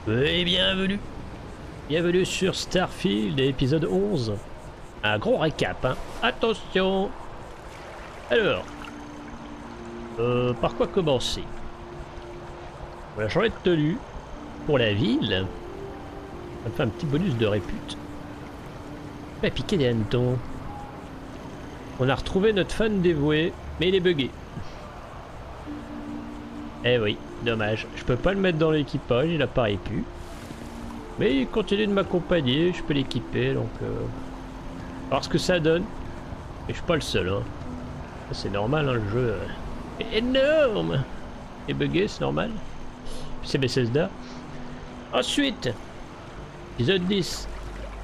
Et bienvenue. Bienvenue sur Starfield, épisode 11. Un gros récap, hein. Attention. Alors, par quoi commencer? On va changer de tenue pour la ville. Ça me fait un petit bonus de répute. On va piquer des hannetons. On a retrouvé notre fan dévoué, mais il est bugué. Eh oui, dommage. Je peux pas le mettre dans l'équipage, il apparaît plus. Mais il continue de m'accompagner, je peux l'équiper, donc... voir ce que ça donne. Et je suis pas le seul, hein. C'est normal, hein, le jeu est énorme. Et bugué, c'est normal. C'est Bethesda. Ensuite, épisode 10.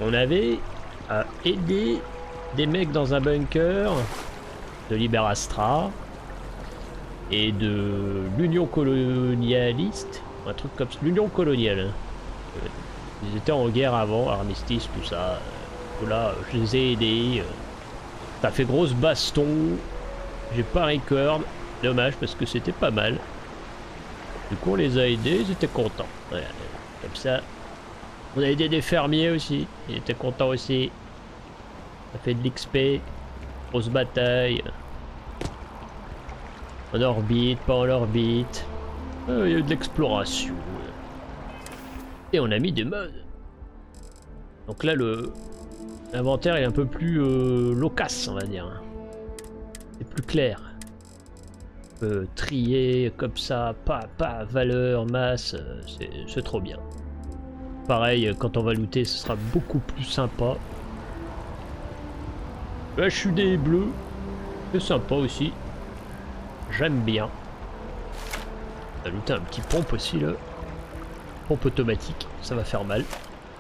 On avait aidé des mecs dans un bunker de Liberastra et de l'Union colonialiste, un truc comme ça, l'Union coloniale. Ils étaient en guerre avant, armistice, tout ça. Là, je les ai aidés. Ça fait grosse baston. J'ai pas record. Dommage parce que c'était pas mal. Du coup, on les a aidés, ils étaient contents. Voilà, comme ça. On a aidé des fermiers aussi. Ils étaient contents aussi. Ça fait de l'XP. Grosse bataille. En orbite, pas en orbite. Il y a eu de l'exploration. Et on a mis des modes. Donc là, l'inventaire est un peu plus loquace, on va dire. C'est plus clair. On peut trier comme ça, pas, valeur, masse, c'est trop bien. Pareil, quand on va looter, ce sera beaucoup plus sympa. Là, je suis des bleus. C'est sympa aussi. J'aime bien. On va looter un petit pompe aussi, là. Pompe automatique, ça va faire mal.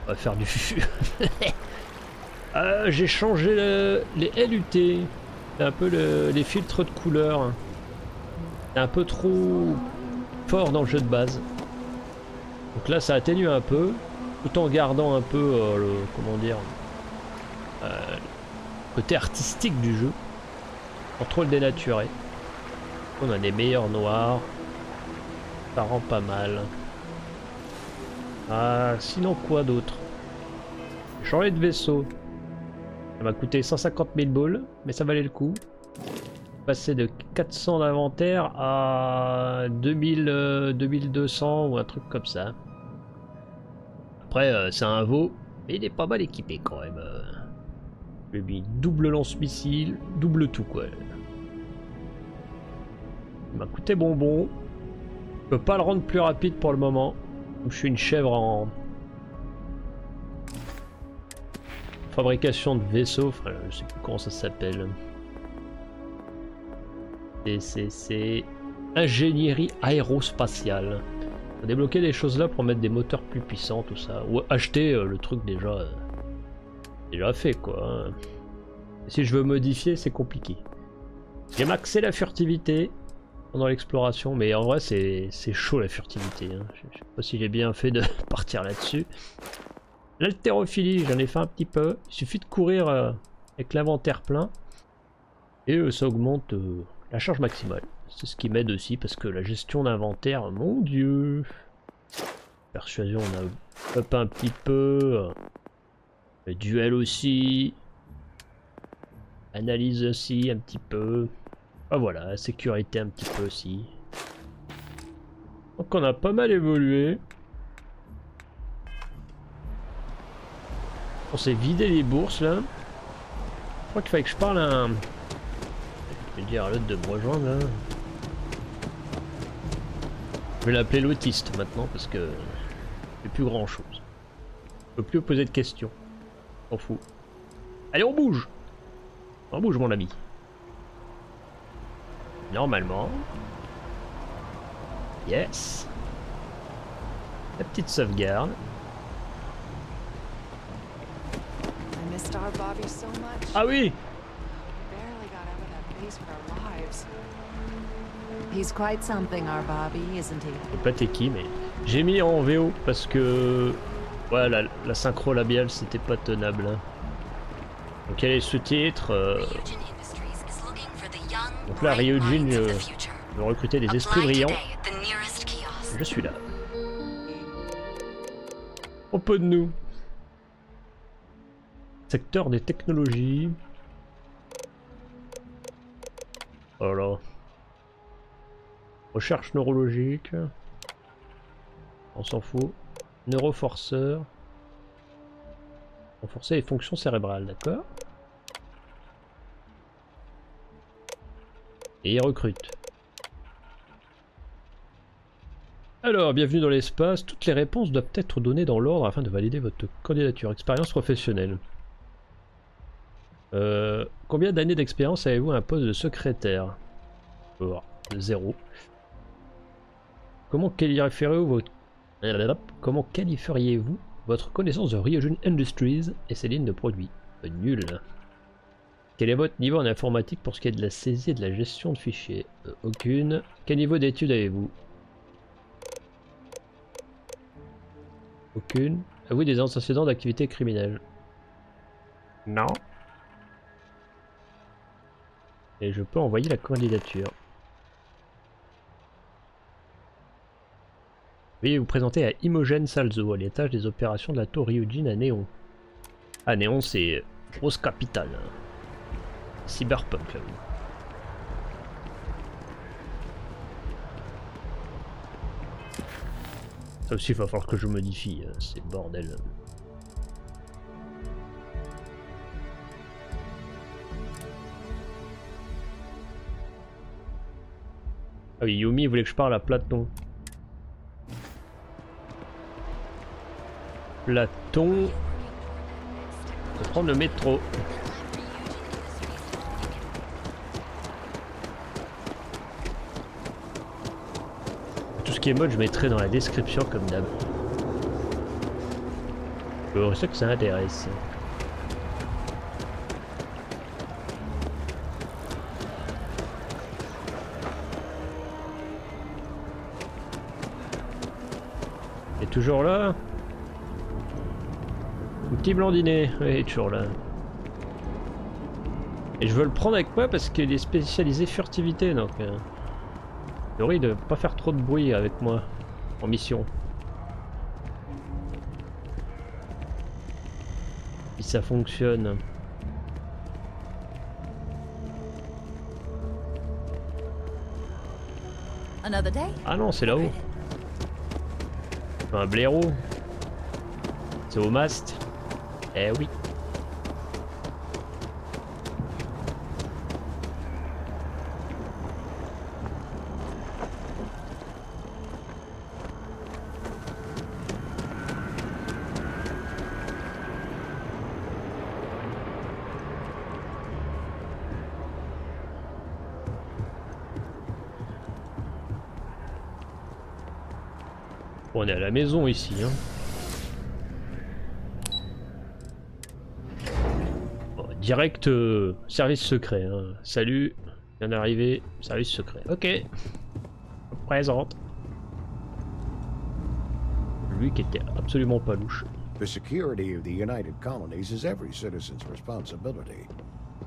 On va faire du fufu. J'ai changé les LUT. C'est un peu les filtres de couleur. C'est un peu trop fort dans le jeu de base. Donc là, ça atténue un peu, tout en gardant un peu le côté artistique du jeu. Sans trop le dénaturer. On a des meilleurs noirs. Ça rend pas mal. Sinon quoi d'autre? J'ai changé de vaisseau. Ça m'a coûté 150 000 boules, mais ça valait le coup. Passer de 400 d'inventaire à 2200 ou un truc comme ça. Après, c'est un veau, mais il est pas mal équipé quand même. J'ai mis double lance-missile, double tout quoi. Il m'a coûté bonbon. Je peux pas le rendre plus rapide pour le moment. Je suis une chèvre en fabrication de vaisseaux, enfin je sais plus comment ça s'appelle. C'est ingénierie aérospatiale. On va débloquer des choses là pour mettre des moteurs plus puissants, tout ça. Ou acheter le truc déjà fait quoi. Et si je veux modifier, c'est compliqué. J'ai maxé la furtivité pendant l'exploration, mais en vrai c'est chaud la furtivité, hein. Je sais pas si j'ai bien fait de partir là-dessus. L'haltérophilie, j'en ai fait un petit peu. Il suffit de courir avec l'inventaire plein et ça augmente la charge maximale. C'est ce qui m'aide aussi parce que la gestion d'inventaire, mon dieu. Persuasion, on a up un petit peu. Le duel aussi. Analyse aussi un petit peu. Ah voilà, sécurité un petit peu aussi. Donc on a pas mal évolué. On s'est vidé les bourses là. Je crois qu'il fallait que je parle à un... Je vais dire à l'autre de me rejoindre là. Je vais l'appeler l'autiste maintenant parce que c'est plus grand chose. Je peux plus poser de questions. On fout. Allez, on bouge. On bouge mon ami. Normalement. Yes. La petite sauvegarde. Ah oui. He's quite something, our Bobby, isn't he? Je sais pas t'es qui, mais j'ai mis en VO parce que voilà, la synchro labiale c'était pas tenable. Donc il y a les sous-titres. Donc là, Ryujin veut recruter des esprits brillants. Je suis là. On peut de nous. Secteur des technologies. Voilà. Recherche neurologique. On s'en fout. Neuroforceur. Renforcer les fonctions cérébrales, d'accord. Et il recrute. Alors, bienvenue dans l'espace. Toutes les réponses doivent être données dans l'ordre afin de valider votre candidature. Expérience professionnelle. Combien d'années d'expérience avez-vous à un poste de secrétaire? 0. Comment qualifieriez-vous votre connaissance de Ryujin Industries et ses lignes de produits? Nul. Quel est votre niveau en informatique pour ce qui est de la saisie et de la gestion de fichiers? Aucune. Quel niveau d'études avez-vous? Aucune. Avez-vous des antécédents d'activité criminelle? Non. Et je peux envoyer la candidature. Veuillez vous présenter à Imogen Salzo, à l'étage des opérations de la tour Ryujin à Néon. Ah, Néon, c'est grosse capitale. Cyberpunk, là. Ça aussi, il va falloir que je modifie, c'est bordel. Ah oui, Yumi voulait que je parle à Platon. Platon. Je vais prendre le métro. Tout ce qui est mode, je mettrai dans la description comme d'hab. C'est ça que ça intéresse. Il est toujours là? Un petit blondinet, oui, il est toujours là. Et je veux le prendre avec moi parce qu'il est spécialisé furtivité, donc... théorie de pas faire trop de bruit avec moi en mission. Si ça fonctionne. Ah non, c'est là-haut. Un blaireau. C'est au mast. Eh oui. On est à la maison ici, hein. Bon, direct service secret, hein. Salut, vient d'arriver, service secret. Ok, présente. Lui qui était absolument pas louche. The security of the United Colonies is every citizen's responsibility,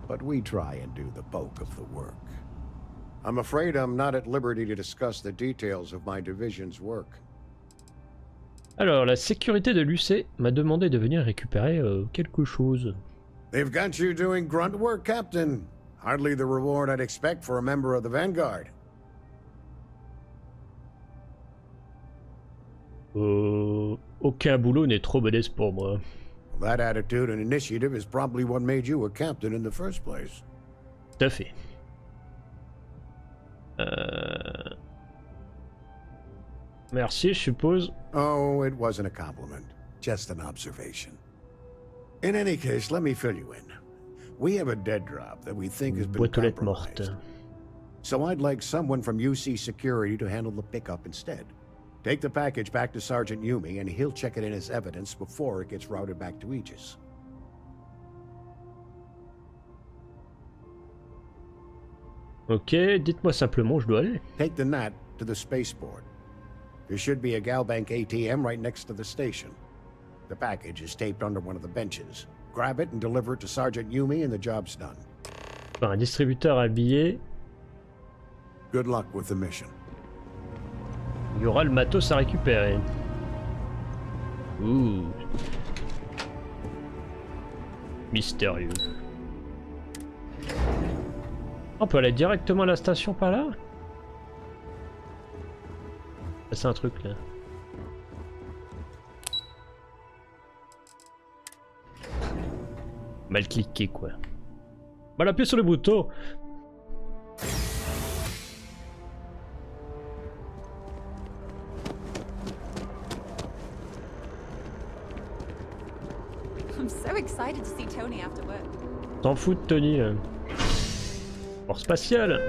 but we try and do the bulk of the work. I'm afraid I'm not at liberty to discuss the details of my division's work. Alors, la sécurité de l'UC m'a demandé de venir récupérer quelque chose. They've got you doing grunt work, Captain. Hardly the reward I'd expect for a member of the Vanguard. Aucun boulot n'est trop modeste pour moi. That attitude and initiative is probably what made you a captain in the first place. Tout à fait. Merci, je suppose. Oh, it wasn't a compliment. Just an observation. In any case, let me fill you in. We have a dead drop that we think has been Boîte aux lettres compromised. morte. So I'd like someone from UC Security to handle the pickup instead. Take the package back to Sergeant Yumi and he'll check it in as evidence before it gets routed back to Aegis. Ok, dites-moi simplement où je dois aller. Take the NAT to the spaceport. There should be a Galbank ATM right next to the station. The package is taped under one of the benches. Grab it and deliver it to Sergeant Yumi and the job's done. Par un distributeur à billets, Good luck with the mission. il y aura le matos à récupérer. Ouh. Mystérieux. On peut aller directement à la station par là? C'est un truc là. Mal cliqué quoi. Mal appuyé sur le bouton. I'm so excited to see Tony after work. T'en fous de Tony. Port spatial.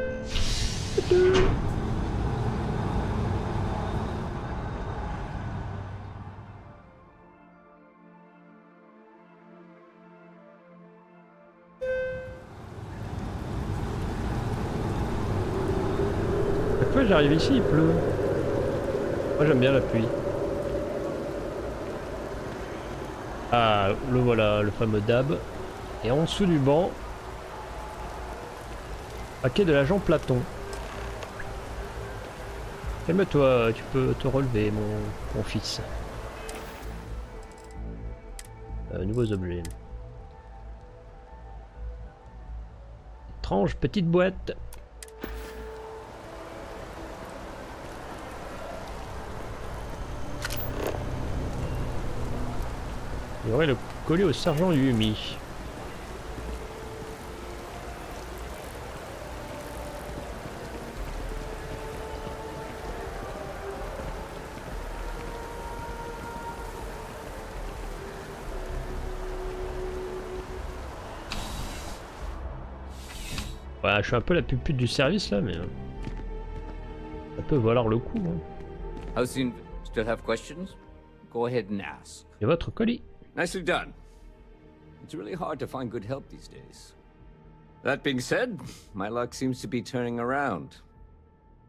Chaque fois que j'arrive ici, il pleut. Moi j'aime bien la pluie. Ah, le voilà, le fameux dab. Et en dessous du banc, paquet de l'agent Platon. Calme-toi, tu peux te relever, mon fils. Nouveaux objets. Étrange petite boîte. Il y aurait le collier au sergent Yumi. Ouais, je suis un peu la pupute du service là, mais ça peut valoir le coup. Hein. How soon? Still have questions? Go ahead and ask. Et votre colis? Nicely done. It's really hard to find good help these days. That being said, my luck seems to be turning around.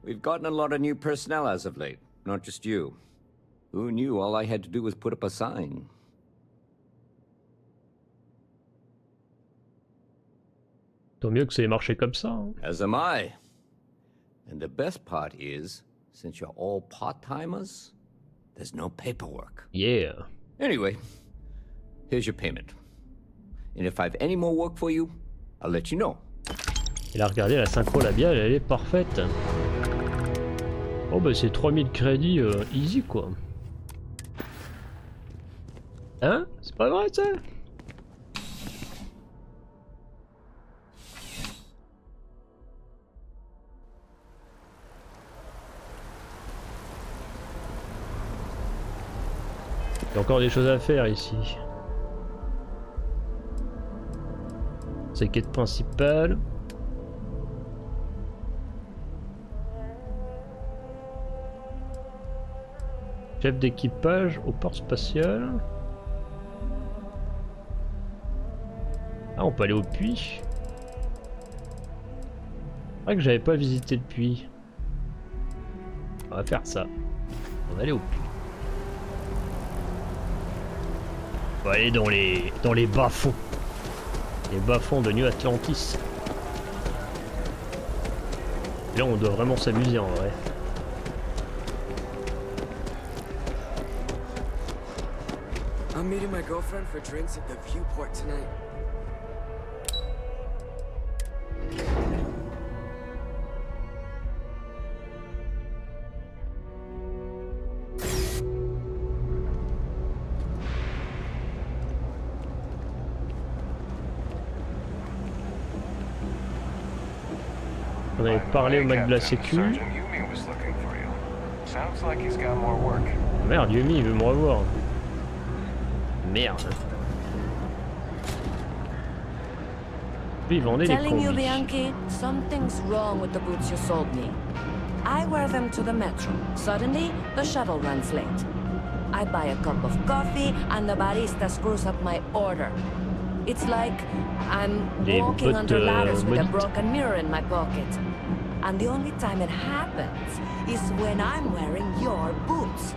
We've gotten a lot of new personnel as of late, not just you. Who knew all I had to do was put up a sign? Tant mieux que ça ait marché comme ça. Hein. As am I. And the best part is, since you're all part-timers, there's no paperwork. Yeah. Anyway, here's your payment. And if I have any more work for you, I'll let you know. Il a regardé la synchro labiale, elle est parfaite. Oh bah c'est 3000 crédits easy quoi. Hein? C'est pas vrai ça? Il y a encore des choses à faire ici. C'est la quête principale. Chef d'équipage au port spatial. Ah, on peut aller au puits. C'est vrai que j'avais pas visité le puits. On va faire ça. On va aller au puits. On va aller dans les bas-fonds. Les bas-fonds de New Atlantis. Et là, on doit vraiment s'amuser en vrai. I'm meeting my girlfriend for drinks at the viewport tonight. On avait parlé au mec de la sécu. Merde, Yumi il veut me revoir. Merde. Lui il vendait les Telling you, combis. Bianchi, something's wrong with the boots you sold me. I wear them to the metro. Suddenly, the shuttle runs late. I buy a cup of coffee and the barista screws up my order. It's like I'm Des walking bottes, under ladders with a maudites. broken mirror in my pocket. And the only time it happens is when I'm wearing your boots.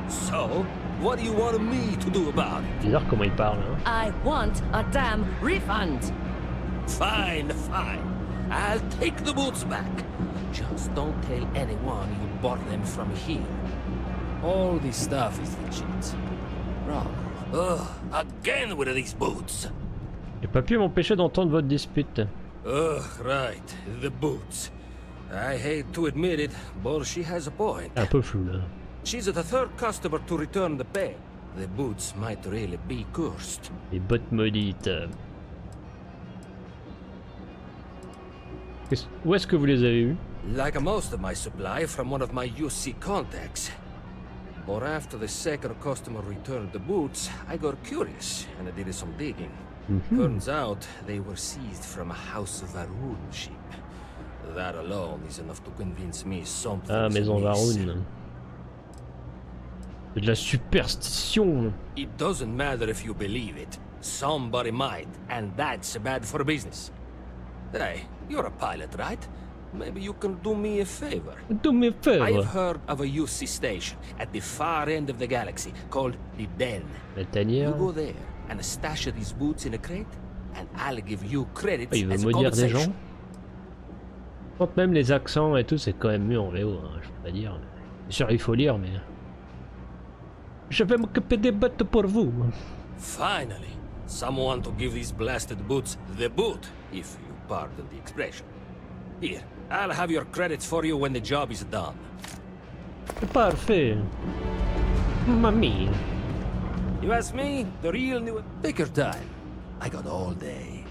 So, what do you want me to do about it? Bizarre comment il parle. Hein. I want a damn refund. Fine, fine. I'll take the boots back. Just don't tell anyone you bought them from here. All this stuff is legit. wrong? Ugh, again with these boots. J'ai pas pu m'empêcher d'entendre votre dispute. Ugh, right, the boots. I hate to admit it, but she has a point. Un peu flou là. She's the third customer to return the pay. The boots might really be cursed. Les bottes maudites. Où est-ce que vous les avez eues? Like most of my supply from one of my UC contacts. But after the second customer returned the boots, I got curious and I did some digging. Turns out they were seized from a House of Varun ship. That alone is enough to convince me something. Ah, Maison Varun. C'est de la superstition. It doesn't matter if you believe it. Somebody might, and that's bad for business. Hey, you're a pilot, right? Maybe you can do me a favor. Do me a favor. I've heard of a UC station at the far end of the galaxy called the Den. La tanière. You go there and stash these boots in a crate, and I'll give you credits Ah, il veut as maudire des gens. compensation. Quand même les accents et tout, c'est quand même mieux en VO, hein, je peux pas dire. Bien sûr, il faut lire, mais... Je vais m'occuper des bottes pour vous. Finally, someone to give these blasted boots the boot, if you pardon the expression. Here, I'll have your credits for you when the job is done. Parfait. Mamie. You ask me, the real new... Take your time. I got all day.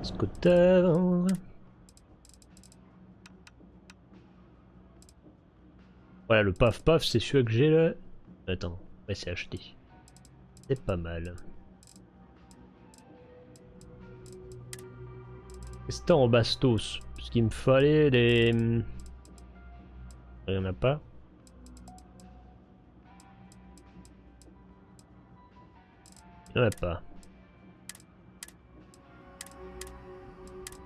Scooter. Voilà, le paf paf, c'est celui que j'ai là. Attends, ouais, c'est acheté. C'est pas mal. C'était en bastos. Parce qu'il me fallait des... Il y en a pas. Il y en a pas.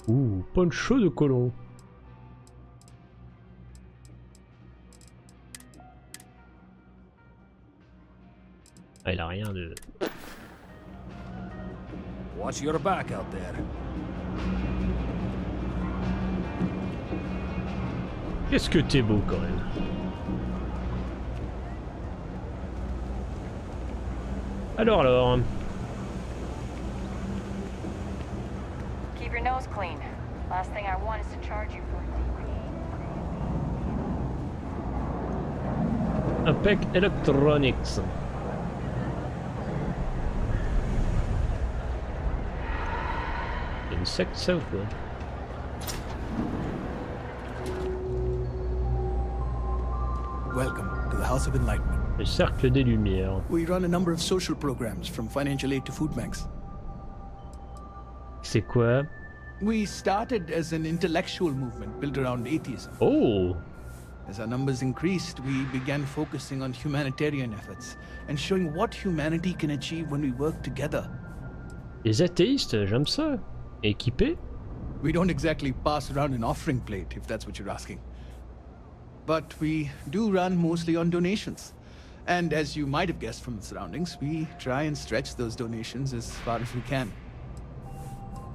Ouh, poncho de colon. Ah, il a rien de... Watch your back out there. Qu'est-ce que t'es beau quand même. Alors... Keep your nose clean. Last thing I want is to charge you for Impec Electronics. Insecte ça ou quoi? Welcome to the House of Enlightenment. Le cercle des lumières. We run a number of social programs, from financial aid to food banks. C'est quoi? We started as an intellectual movement built around atheism. Oh! As our numbers increased, we began focusing on humanitarian efforts and showing what humanity can achieve when we work together. Les athéistes, j'aime ça. Équipés? We don't exactly pass around an offering plate, if that's what you're asking. But we do run mostly on donations. And as you might have guessed from the surroundings, we try and stretch those donations as far as we can.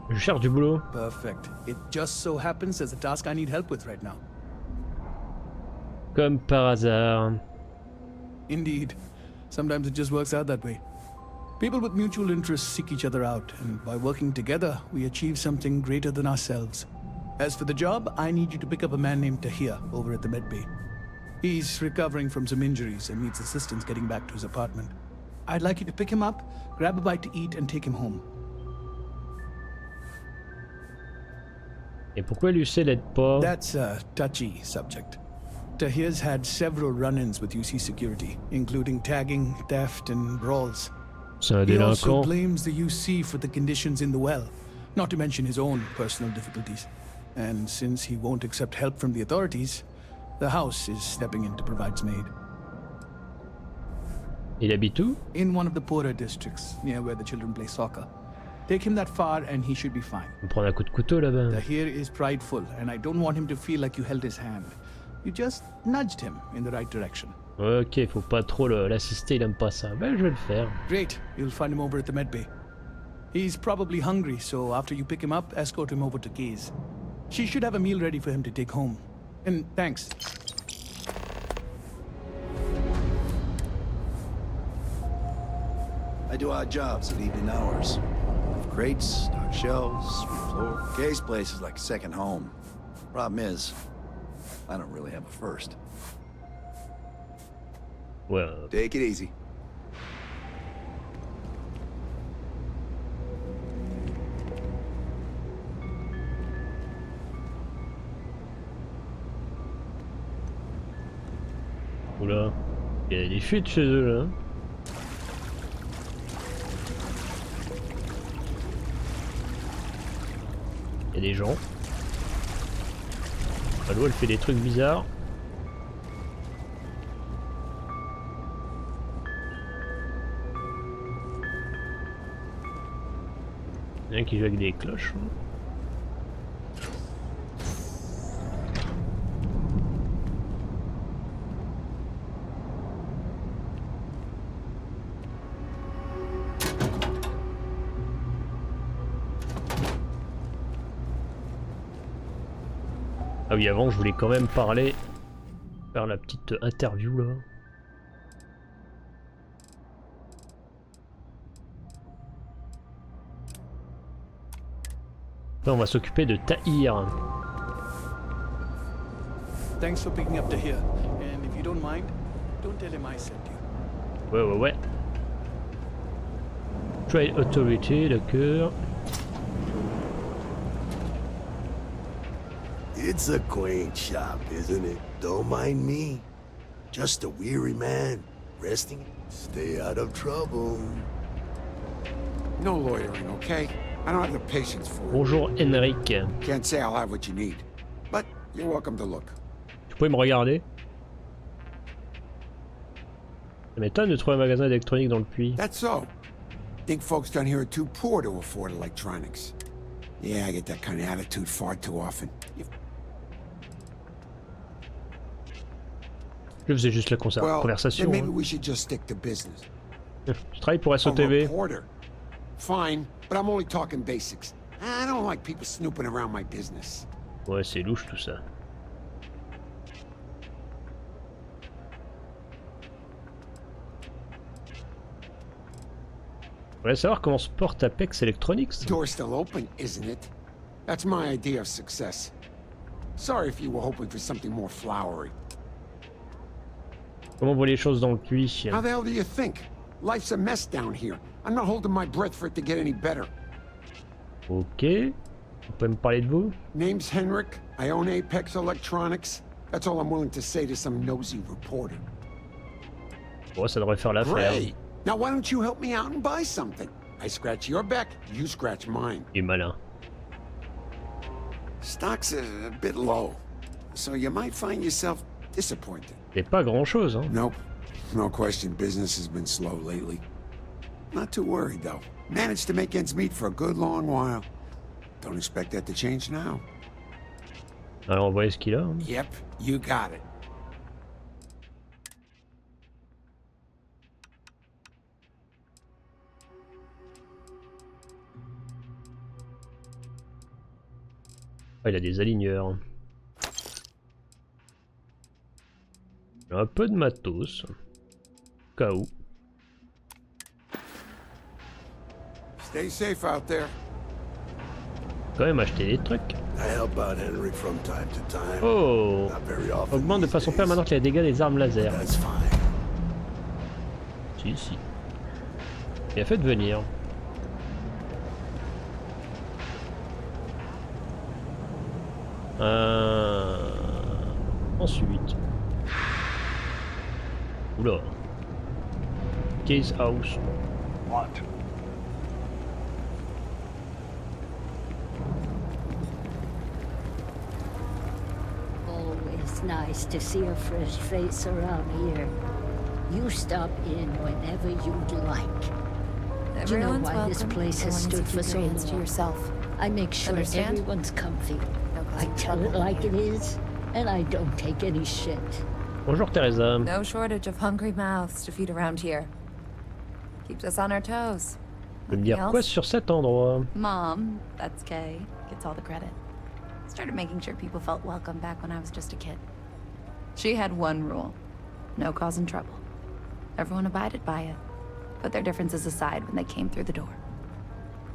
Je cherche du boulot. Perfect. It just so happens there's a task I need help with right now. Comme par hasard. Indeed. Sometimes it just works out that way. People with mutual interests seek each other out, and by working together, we achieve something greater than ourselves. As for the job, I need you to pick up a man named Tahir over at the medbay. He's recovering from some injuries and needs assistance getting back to his apartment. I'd like you to pick him up, grab a bite to eat, and take him home. Et pourquoi Lucé l'aide pas? That's a touchy subject. Tahir's had several run-ins with UC security, including tagging, theft, and brawls. C'est un He also délinquant. blames the UC for the conditions in the well, not to mention his own personal difficulties. And since he won't accept help from the authorities, the house is stepping in to provide some aid. Il habite où? In one of the poorer districts, near where the children play soccer. Take him that far and he should be fine. On prend un coup de couteau là-bas. Tahir is prideful, and I don't want him to feel like you held his hand. You just nudged him in the right direction. Ok, faut pas trop l'assister, il aime pas ça. Ben je vais le faire. Great, you'll find him over at the medbay. He's probably hungry, so after you pick him up, escort him over to Gaze. She should have a meal ready for him to take home. And thanks. I do odd jobs at evening hours. Lift crates, stock shelves, sweep floor. Kay's place is like a second home. Problem is, I don't really have a first. Well... Take it easy. Oula, il y a des fuites chez eux là. Il y a des gens. L'eau elle fait des trucs bizarres. Il y en a qui joue avec des cloches. Ah oui, avant je voulais quand même parler, faire la petite interview là. Là on va s'occuper de Tahir. Thanks for picking up Tahir. And if you don't mind, don't tell him I sent you. Ouais. Trade Authority, d'accord. It's a quaint shop, isn't it? Don't mind me. Just a weary man, resting. Stay out of trouble. No lawyering, okay? I don't have the patience for it. Bonjour Henrik. Can't say I'll have what you need, but you're welcome to look. Tu peux me regarder? Ça m'étonne de trouver un magasin d'électronique dans le puits. That's so. Think folks down here are too poor to afford electronics. Yeah, I get that kind of attitude far too often. Je faisais juste la conversation. Maybe we should just stick to business. Je travaille pour SOTV. Fine, but I'm only talking basics. I don't like people snooping around my business. Ouais, c'est louche tout ça. Je voudrais savoir comment se porte Apex Electronics. Door's still open, isn't it? That's my idea of success. Sorry if you were hoping for something more flowery. Comment vont les choses dans le puits? How the hell do you think? Life's a mess down here. I'm not holding my breath for it to get any better. Ok. Vous pouvez me parler de vous? Name's Henrik. I own Apex Electronics. That's all I'm willing to say to some nosy reporter. Bon, ça devrait faire l'affaire. Great. Now why don't you help me out and buy something? I scratch your back, you scratch mine. Il est malin. Stock's a bit low, so you might find yourself disappointed. C'est pas grand chose, hein. Nope. No question, business has been slow lately. Not too worried, though. Managed to make ends meet for a good long while. Don't expect that to change now. Alors on voit ce qu'il a. Hein. Yep, you got it. Ah, il a des aligneurs. Un peu de matos. Au cas où. Stay safe out there. Quand même acheter des trucs. I help out Henrik from time to time. Oh! Not very often Augmente de façon permanente les dégâts des armes laser. That's fine. Si. Il a fait de venir. Ensuite. Oula. Case house. What? Always nice to see a fresh face around here. You stop in whenever you'd like. Do you know why this place has stood for so long? To yourself. I make sure Understand? everyone's comfy. I tell it like it is, and I don't take any shit. Bonjour Teresa. No shortage of hungry mouths to feed around here. Keeps us on our toes. Tu veux me dire quoi sur cet endroit? Mom, that's Kay, gets all the credit. Started making sure people felt welcome back when I was just a kid. She had one rule. No causing trouble. Everyone abided by it. put their differences aside when they came through the door.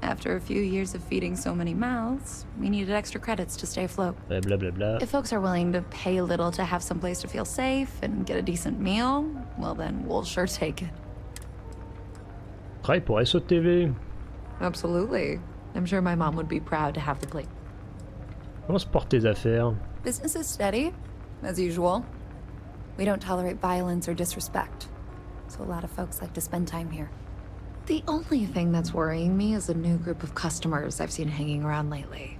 After a few years of feeding so many mouths, we needed extra credits to stay afloat. Bla bla bla. If folks are willing to pay a little to have someplace to feel safe and get a decent meal, well then we'll sure take it. Travaille pour SOTV. Absolutely. I'm sure my mom would be proud to have the plate. Comment se portent tes affaires? Business is steady, as usual. We don't tolerate violence or disrespect, so a lot of folks like to spend time here. The only thing that's worrying me is a new group of customers I've seen hanging around lately.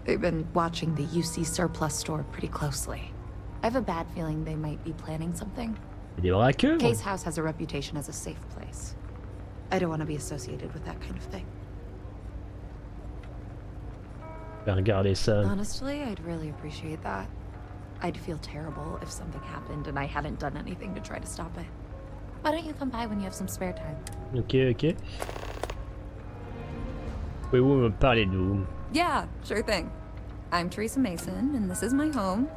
They've been watching the UC surplus store pretty closely. I have a bad feeling they might be planning something. Des braqueurs? Case House has a reputation as a safe place. I don't want to be associated with that kind of thing. Regardez ça. Honestly, I'd really appreciate that. I'd feel terrible if something happened and I hadn't done anything to try to stop it. Why don't you come by when you have some spare time? Ok, ok. Pouvez-vous me parler de vous? Yeah, sure thing. I'm Teresa Mason, and this is my home.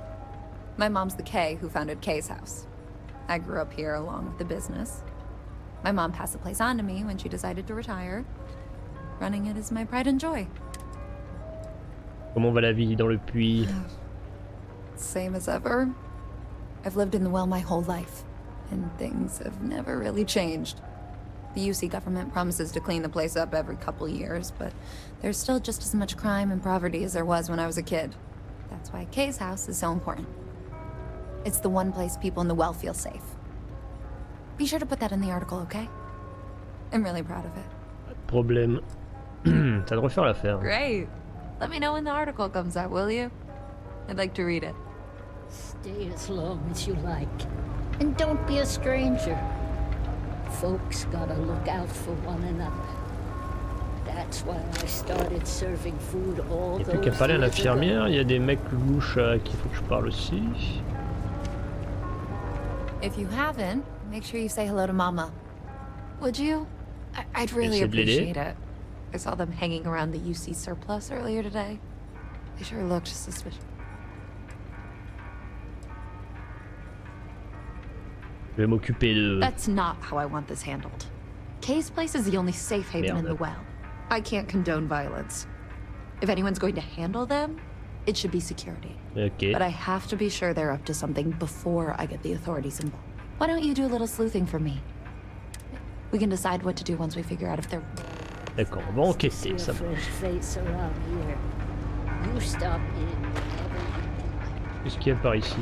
My mom's the Kay who founded Kay's House. I grew up here along with the business. My mom passed the place on to me when she decided to retire. Running it is my pride and joy. Comment va la vie dans le Puit? Same as ever. I've lived in the well my whole life, and things have never really changed. The UC government promises to clean the place up every couple years, but there's still just as much crime and poverty as there was when I was a kid. That's why Kay's house is so important. It's the one place people in the well feel safe. Be sure to put that in the article, okay? I'm really proud of it. Pas de problème. Ça devrait faire l'affaire. Great. Let me know when the article comes out, will you? I'd like to read it. Stay as long as you like. And don't be a stranger. Folks gotta look out for one another. That's why I started serving food all those Il n'y a plus qu'à parler à years ago. l'infirmière, il y a des mecs louches à qui il faut que je parle aussi. If you haven't, make sure you say hello to Mama. Would you? I'd really Essaie de l'aider. appreciate it. I saw them hanging around the UC surplus earlier today. They sure looked suspicious. Je vais m'occuper de... That's not how I want this handled. Kay's place is the only safe haven in the well. I can't condone violence. If anyone's going to handle them, it should be security. Ok. But I have to be sure they're up to something before I get the authorities involved. Why don't you do a little sleuthing for me? We can decide what to do once we figure out if they're... D'accord, on va enquêter, See a ça va. fresh face around here. You stop in whenever you like. Qu'est-ce qu'il y a par ici?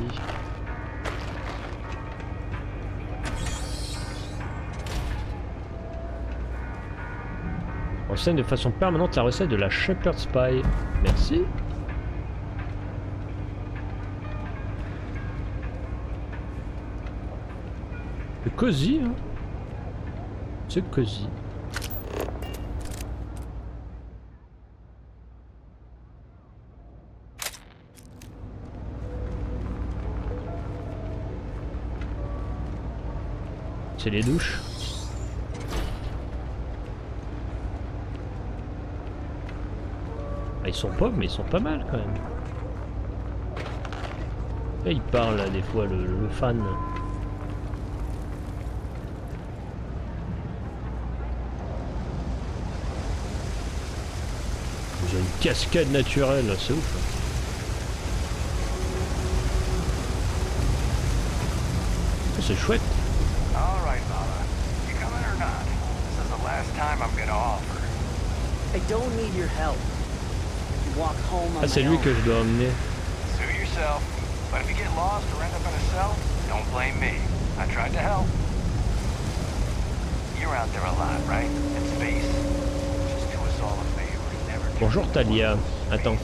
Enseigne de façon permanente la recette de la Shepherd's Pie. Merci. C'est cosy, hein. C'est cosy. C'est les douches. Ah, ils sont pauvres, mais ils sont pas mal quand même. Là, il parle là, des fois, le fan. Ils ont une cascade naturelle, c'est ouf. Oh, c'est chouette. All right, Mama. You coming or not? This is the last time I'm gonna offer. I don't need your help. You walk home on Ah, c'est my lui own. que je dois emmener. Suit yourself. But if you get lost or end up in a cell, don't blame me. I tried to help. You're out there a lot, right? In space. Just do us all a favor and never do Bonjour Talia. Attends.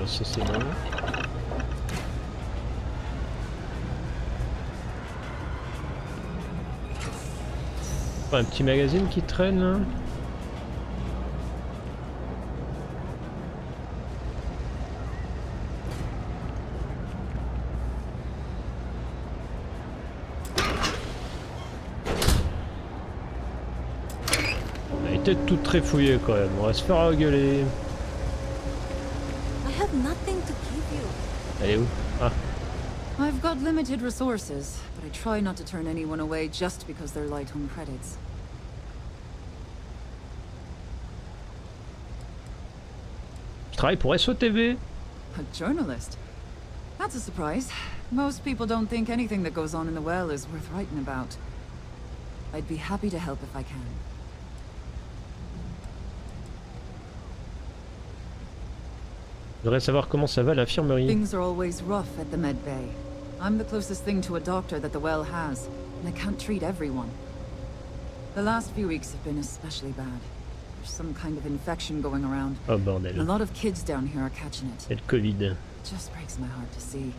Ça c'est bon. Un petit magazine qui traîne là. Elle est peut-être toute trifouillée quand même, on va se faire engueuler. have nothing to give you. Elle est où? Ah. I've got limited resources, but I try not to turn anyone away just because they're light on credits. Je travaille pour SOTV. A journalist? That's a surprise. Most people don't think anything that goes on in the well is worth writing about. I'd be happy to help if I can. Je voudrais savoir comment ça va à l'infirmerie. Things are always rough at the med bay. I'm the closest thing to a doctor that the well has, and I can't treat everyone. The last few weeks have been especially bad. There's some kind of infection going around. Oh bordel. A lot of kids down here are catching it. Et le Covid. It just breaks my heart to see.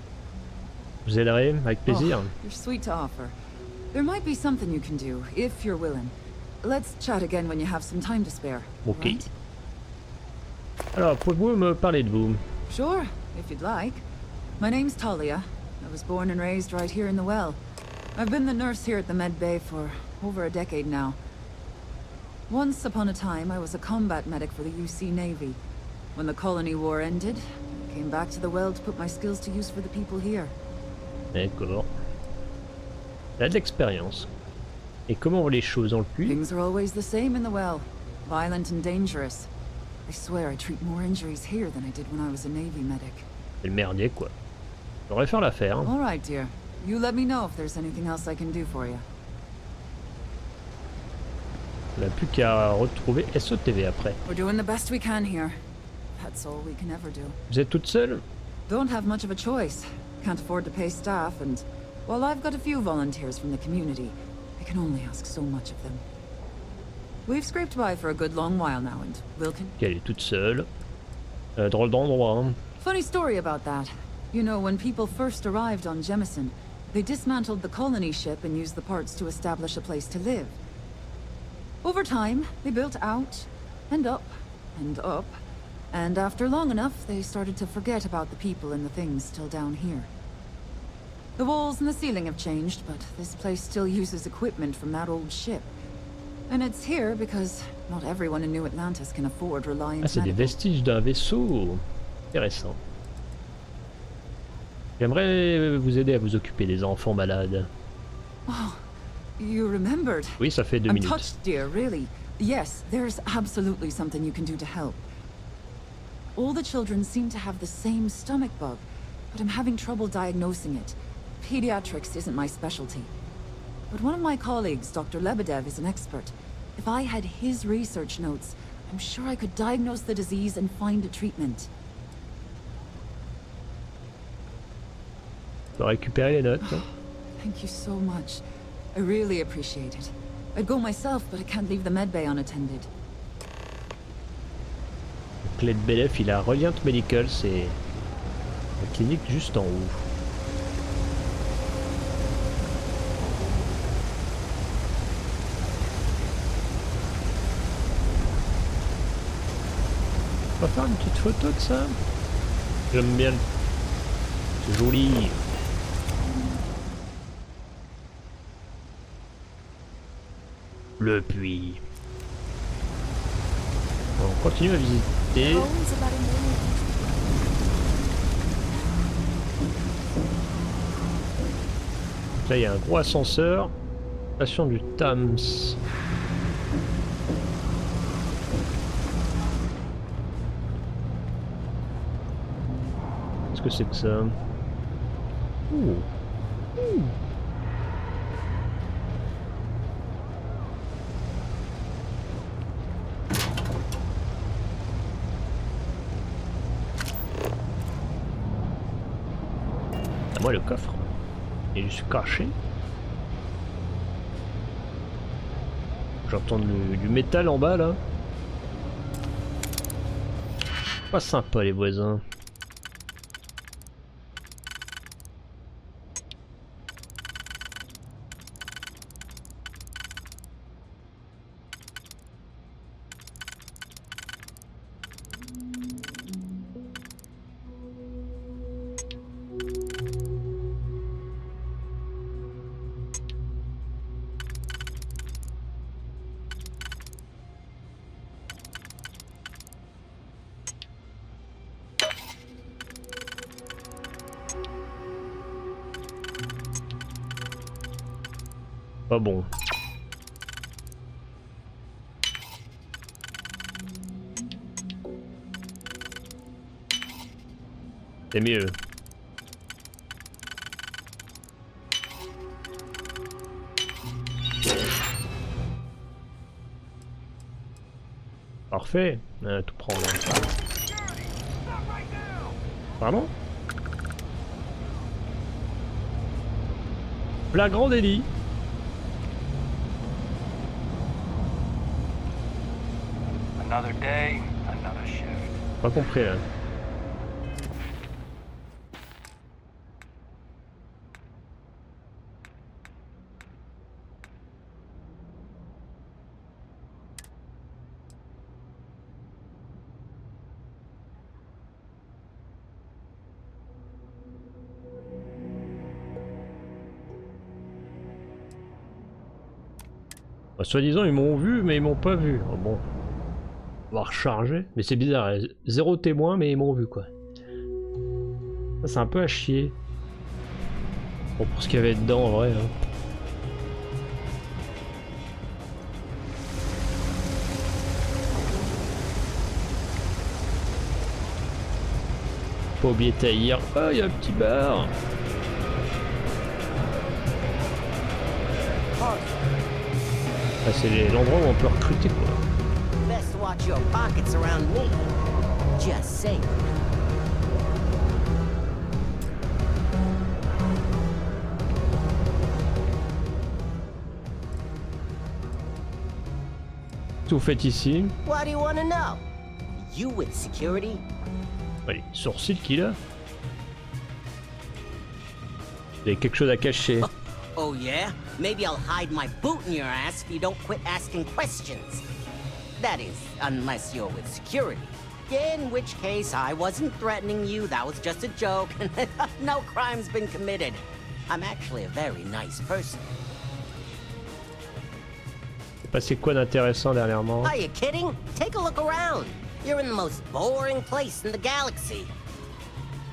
Vous aiderez avec plaisir. Oh, you're sweet to offer. There might be something you can do, if you're willing. Let's chat again when you have some time to spare. Ok. Right? Alors, pouvez-vous me parler de vous? Sure, if you'd like. My name's Talia. I was born and raised right here in the well. I've been the nurse here at the med bay for over a decade now. Once upon a time, I was a combat medic for the UC Navy. When the colony war ended, I came back to the well to put my skills to use for the people here. D'accord. Elle a de l'expérience. Et comment vont les choses dans le puits? Things are always the same in the well. Violent and dangerous. I swear I treat more injuries here than I did when I was a Navy medic. C'est le merdier, quoi. J'aurais faire l'affaire. All right, dear. You let me know if there's anything else I can do for you. On n'a plus qu'à retrouver SOTV après. We're doing the best we can here. That's all we can ever do. Vous êtes toute seule? Don't have much of a choice. Can't afford to pay staff, and while I've got a few volunteers from the community, I can only ask so much of them. We've scraped by for a good long while now, and we'll Elle est toute seule. Drôle d'endroit, hein. Funny story about that. You know, when people first arrived on Jemison, they dismantled the colony ship and used the parts to establish a place to live. Over time, they built out, and up, and up, and after long enough, they started to forget about the people and the things still down here. The walls and the ceiling have changed, but this place still uses equipment from that old ship. And it's here because not everyone in New Atlantis can afford Reliance. Ah, c'est des vestiges d'un vaisseau. Intéressant. J'aimerais vous aider à vous occuper des enfants malades. Oh, you remembered. Oui, ça fait 2 I'm minutes. touched, dear, really. Yes, there's absolutely something you can do to help. All the children seem to have the same stomach bug, but I'm having trouble diagnosing it. Pediatrics isn't my specialty. But one of my colleagues, Dr. Lebedev, is an expert. If I had his research notes, I'm sure I could diagnose the disease and find a treatment. Je vais récupérer les notes. Thank you so much. I really appreciate it. I'd go myself, but I can't leave the medbay unattended. Donc l'aide BLF, il a Reliant Medical, c'est la clinique juste en haut. On va faire une petite photo de ça. J'aime bien. C'est joli. Le puits. On continue à visiter. Donc là il y a un gros ascenseur. Station du Thames. Qu'est-ce que c'est que ça? Ouh. Ouh. À moi le coffre. Il est juste caché. J'entends du métal en bas là. Pas sympa les voisins. Pas bon. C'est mieux. Parfait. Tout prendre. Pardon? Flagrant délit. Another day, another shift. Pas compris là. Bah, soi-disant ils m'ont vu mais ils m'ont pas vu. Oh, bon. On va recharger. Mais c'est bizarre, zéro témoin mais ils m'ont vu quoi. Ça c'est un peu à chier. Bon pour ce qu'il y avait dedans en vrai. Hein. Pas oublier de taillir. Oh il y a un petit bar. Ah, c'est l'endroit où on peut recruter quoi. Best watch your pockets around me. Just saying. Qu'est-ce que vous faites ici? What do you want to know? You with security? Allez, sourcil qu'il a. Vous avez quelque chose à cacher. Oh yeah? Maybe I'll hide my boot in your ass if you don't quit asking questions. That is, unless you're with security. In which case, I wasn't threatening you, that was just a joke, no crime's been committed. I'm actually a very nice person. C'est passé quoi d'intéressant dernièrement? Are you kidding? Take a look around. You're in the most boring place in the galaxy.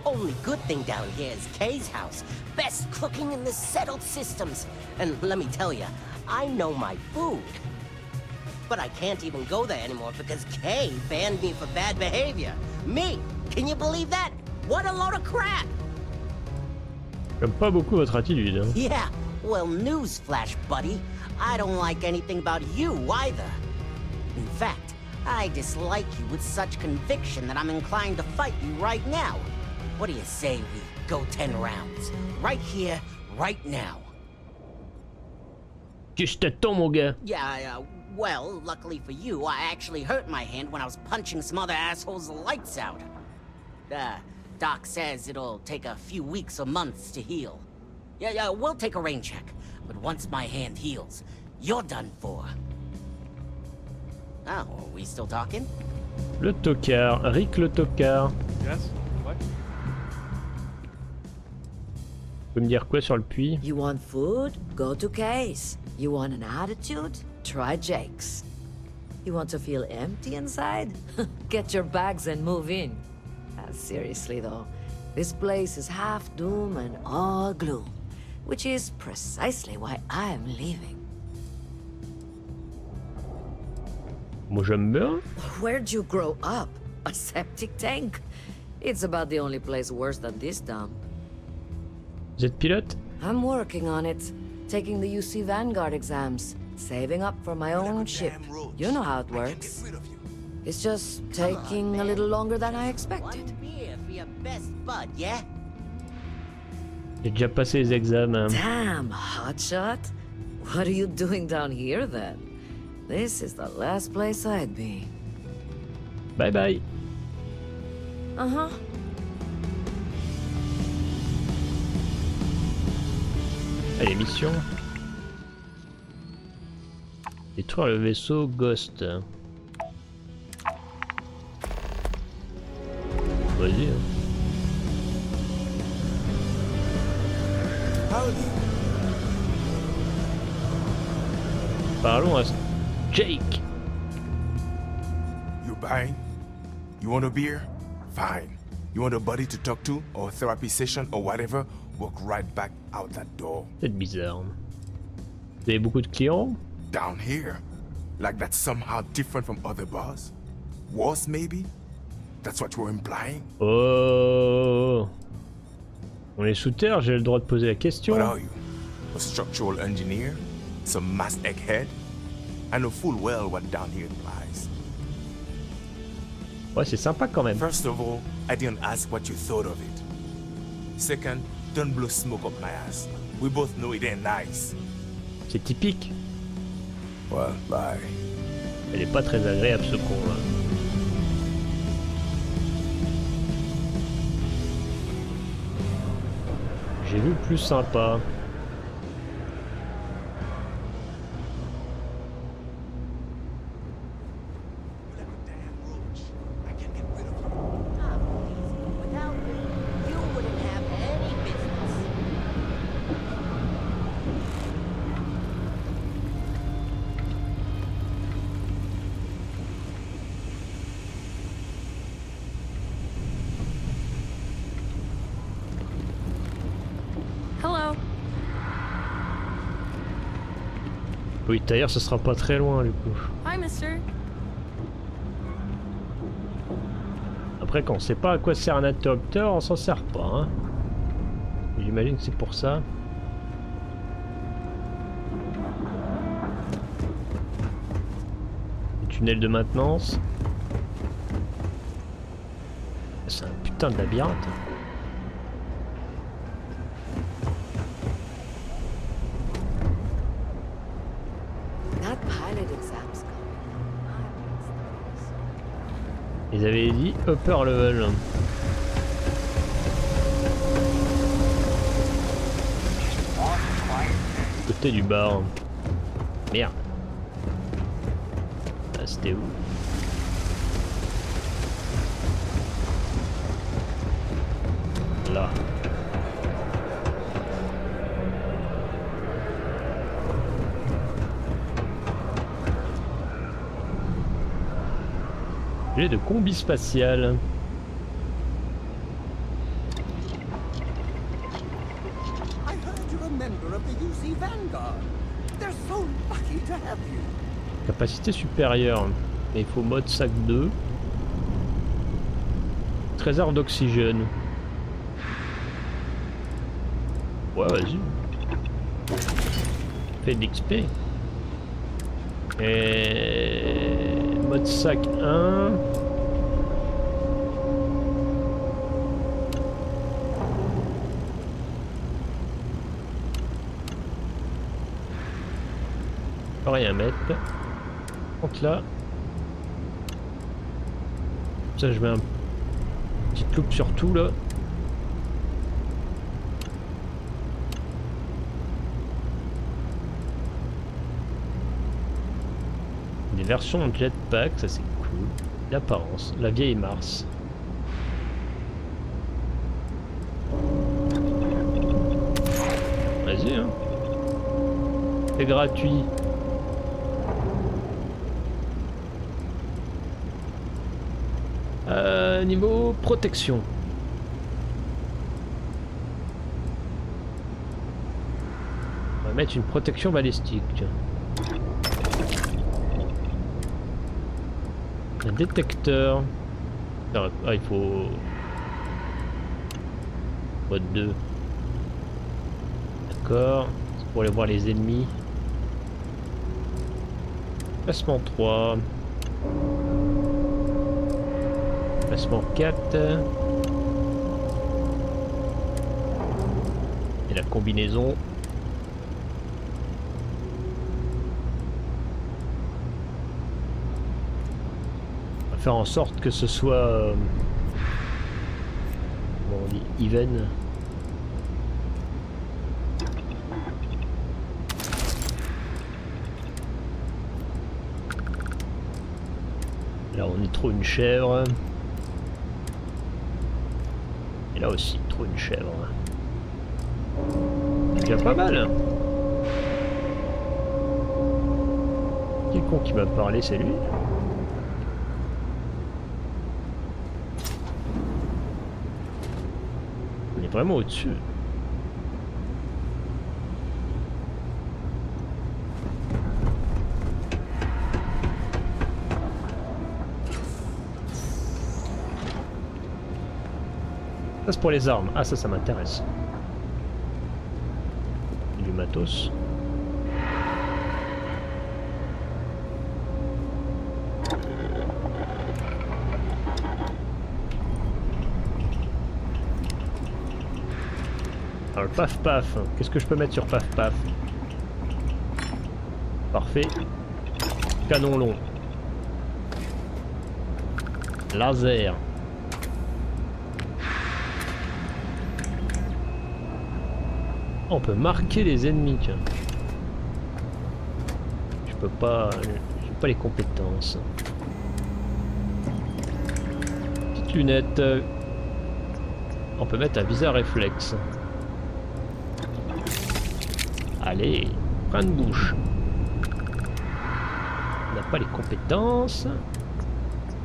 Only good thing down here is Kay's house. Best cooking in the settled systems. And let me tell you, I know my food. But I can't even go there anymore because Kay banned me for bad behavior. Me? Can you believe that? What a load of crap! J'aime pas beaucoup votre attitude. Hein. Yeah, well, newsflash, buddy. I don't like anything about you either. In fact, I dislike you with such conviction that I'm inclined to fight you right now. What do you say we go 10 rounds? Right here, right now. Je t'attends, mon gars. Yeah, well, luckily for you, I actually hurt my hand when I was punching some other asshole's lights out. Doc says it'll take a few weeks or months to heal. Yeah, we'll take a rain check. But once my hand heals, you're done for. Oh, are we still talking? Le tocard, Rick le tocard. Yes? What? Tu peux me dire quoi sur le puits? You want food? Go to Kay's. You want an attitude? Try Jake's. You want to feel empty inside? Get your bags and move in. Seriously though, this place is half doom and all gloom, which is precisely why I'm leaving. Moi j'aime bien. Where'd you grow up? A septic tank? It's about the only place worse than this dump. Vous êtes pilote? I'm working on it. Taking the UC Vanguard exams. Saving up for my own ship. You know how it works. It's just taking a little longer than I expected. One beer for your best bud, yeah? J'ai déjà passé les examens. Damn, hotshot. What are you doing down here then? This is the last place I'd be. Bye bye. Uh-huh. Allez, mission. Détruire le vaisseau Ghost. Vas-y. Hein. Parlons à Jake. You buying? You want a beer? Fine. You want a buddy to talk to, or a therapy session, or whatever? Walk right back out that door. C'est bizarre. Vous avez beaucoup de clients? Down here? Like that's somehow different from other bars? Worse, maybe? That's what you're implying? Oh. On est sous terre, j'ai le droit de poser la question. What are you? A structural engineer? Some mass egghead? I know full well what down here implies. Ouais, c'est sympa quand même. First of all, I didn't ask what you thought of it. Second, don't blow smoke up my ass. We both know it ain't nice. C'est typique. Well, bye. Elle est pas très agréable ce con là. J'ai vu plus sympa. Oui, d'ailleurs, ce sera pas très loin du coup. Hi, mister. Après, quand on sait pas à quoi sert un interrupteur, on s'en sert pas. Hein. J'imagine que c'est pour ça. Le tunnel de maintenance. C'est un putain de labyrinthe. Ils avaient dit upper level. Côté du bar. Merde. Ah, c'était où? Là. J'ai de combi spatial. Capacité supérieure. Et il faut mode sac 2. Trésor d'oxygène. Ouais, vas-y. Fait de l'XP. Et... mode sac 1. Rien mettre. Donc là. Ça je mets un petit loupe sur tout là. Des versions de jetpack, ça c'est cool. L'apparence, la vieille Mars. Vas-y hein. C'est gratuit. Niveau protection. On va mettre une protection balistique. Un détecteur. Ah, il faut... mode 2. D'accord. C'est pour aller voir les ennemis. Placement 3. Placement 4. Et la combinaison. On va faire en sorte que ce soit... comment on dit, even. Là on y trouve une chèvre. Et là aussi trop une chèvre. C'est déjà pas mal. Qui est le con qui m'a parlé, c'est lui. Vraiment au-dessus. Ça c'est pour les armes. Ah ça m'intéresse. Du matos. Alors le paf paf, qu'est-ce que je peux mettre sur paf paf? Parfait. Canon long. Laser. On peut marquer les ennemis, tiens. Je peux pas... J'ai pas les compétences. Petite lunette. On peut mettre un viseur réflexe. Allez, frein de bouche. On n'a pas les compétences.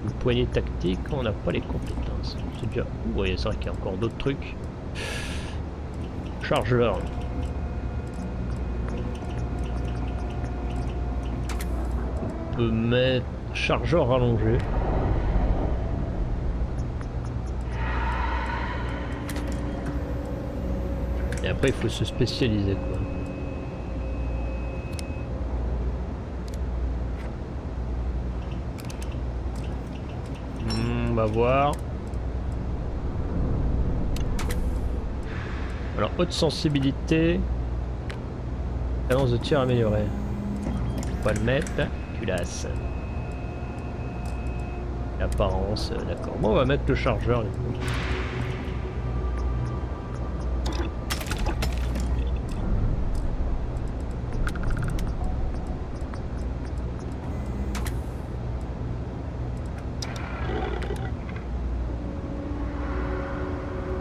Une poignée tactique, on n'a pas les compétences. C'est déjà... Oui, c'est vrai qu'il y a encore d'autres trucs. Chargeur. On peut mettre chargeur rallongé. Et après il faut se spécialiser quoi. On va voir. Alors haute sensibilité. Cadence de tir améliorée. On va le mettre. Culasse. L'apparence, d'accord. Bon on va mettre le chargeur du coup.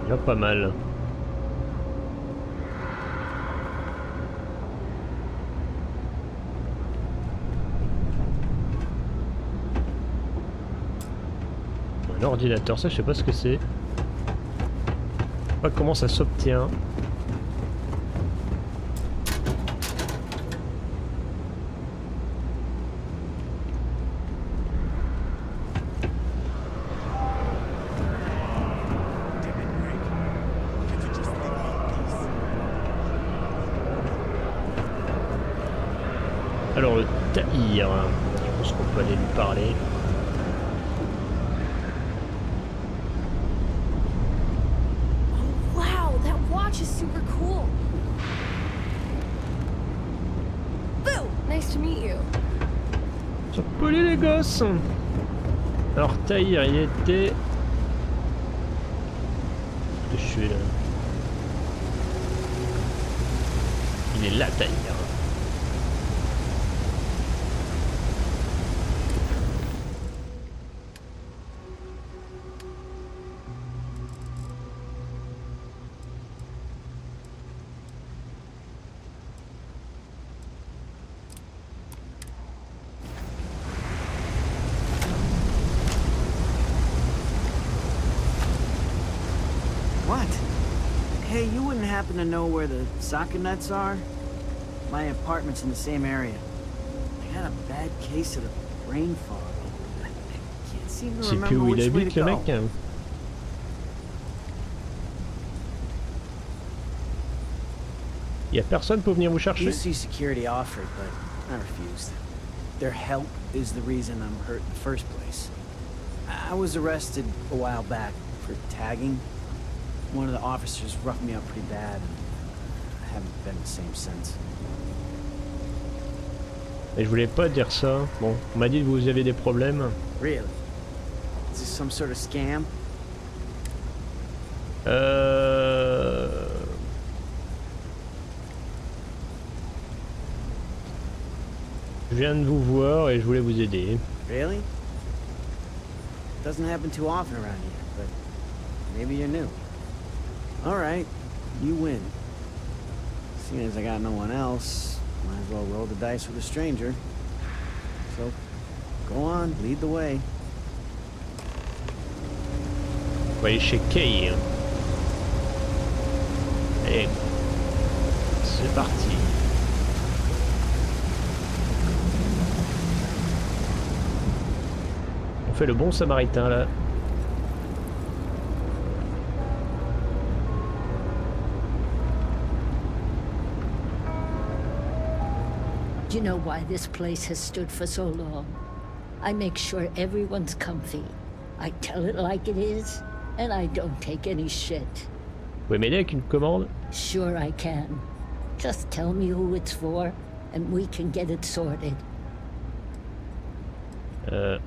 Il y a pas mal. Un ordinateur, ça je sais pas ce que c'est. Je sais pas comment ça s'obtient. Alors le taïr, je pense qu'on peut aller lui parler. Wow, that watch is super cool. Boo, nice to meet you. Sur Poli les gosses. Alors taïr, il était... Je suis là. Il est là taïr. What? Hey, you wouldn't happen to know where the socket nuts are? My apartment's in the same area. I got a bad case of the brain fog. I can't seem to C'est plus remember où il which way habite to le go. mec hein. Y a personne pour venir vous chercher? UC security offered, but I refused. Their help is the reason I'm hurt in the first place. I was arrested a while back for tagging. One of the officers roughed me up pretty bad, and I haven't been the same since. Et je voulais pas dire ça. Bon, on m'a dit que vous aviez des problèmes. Really? Is this some sort of scam? Je viens de vous voir et je voulais vous aider. Really? Doesn't happen too often around here, but maybe you're new. Alright, you win. Seeing as I got no one else, might as well roll the dice with a stranger. So, go on, lead the way. On va aller chez Kay. Allez, c'est parti. On fait le bon Samaritain là. Do you know why this place has stood for so long? I make sure everyone's comfy. I tell it like it is, and I don't take any shit. Vous pouvez m'aider avec une commande? Sure I can. Just tell me who it's for, and we can get it sorted.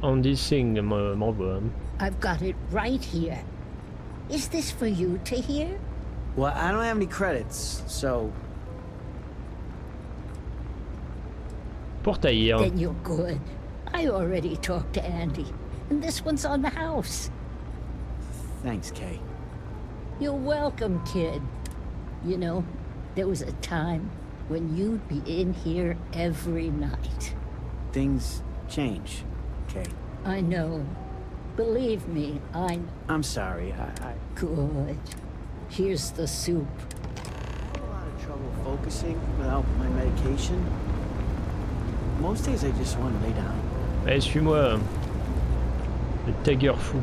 Andy Singh m'envoie. I've got it right here. Is this for you to hear? Well, I don't have any credits, so... Pour tailler. Then you're good. I already talked to Andy, and this one's on the house. Thanks, Kay. You're welcome, kid. You know, there was a time when you'd be in here every night. Things change, Kay. I know. Believe me, I'm sorry, I... Good. Here's the soup. I have a lot of trouble focusing without my medication. Most days I just want to lay down. Allez, suis-moi. Le Tiger fou.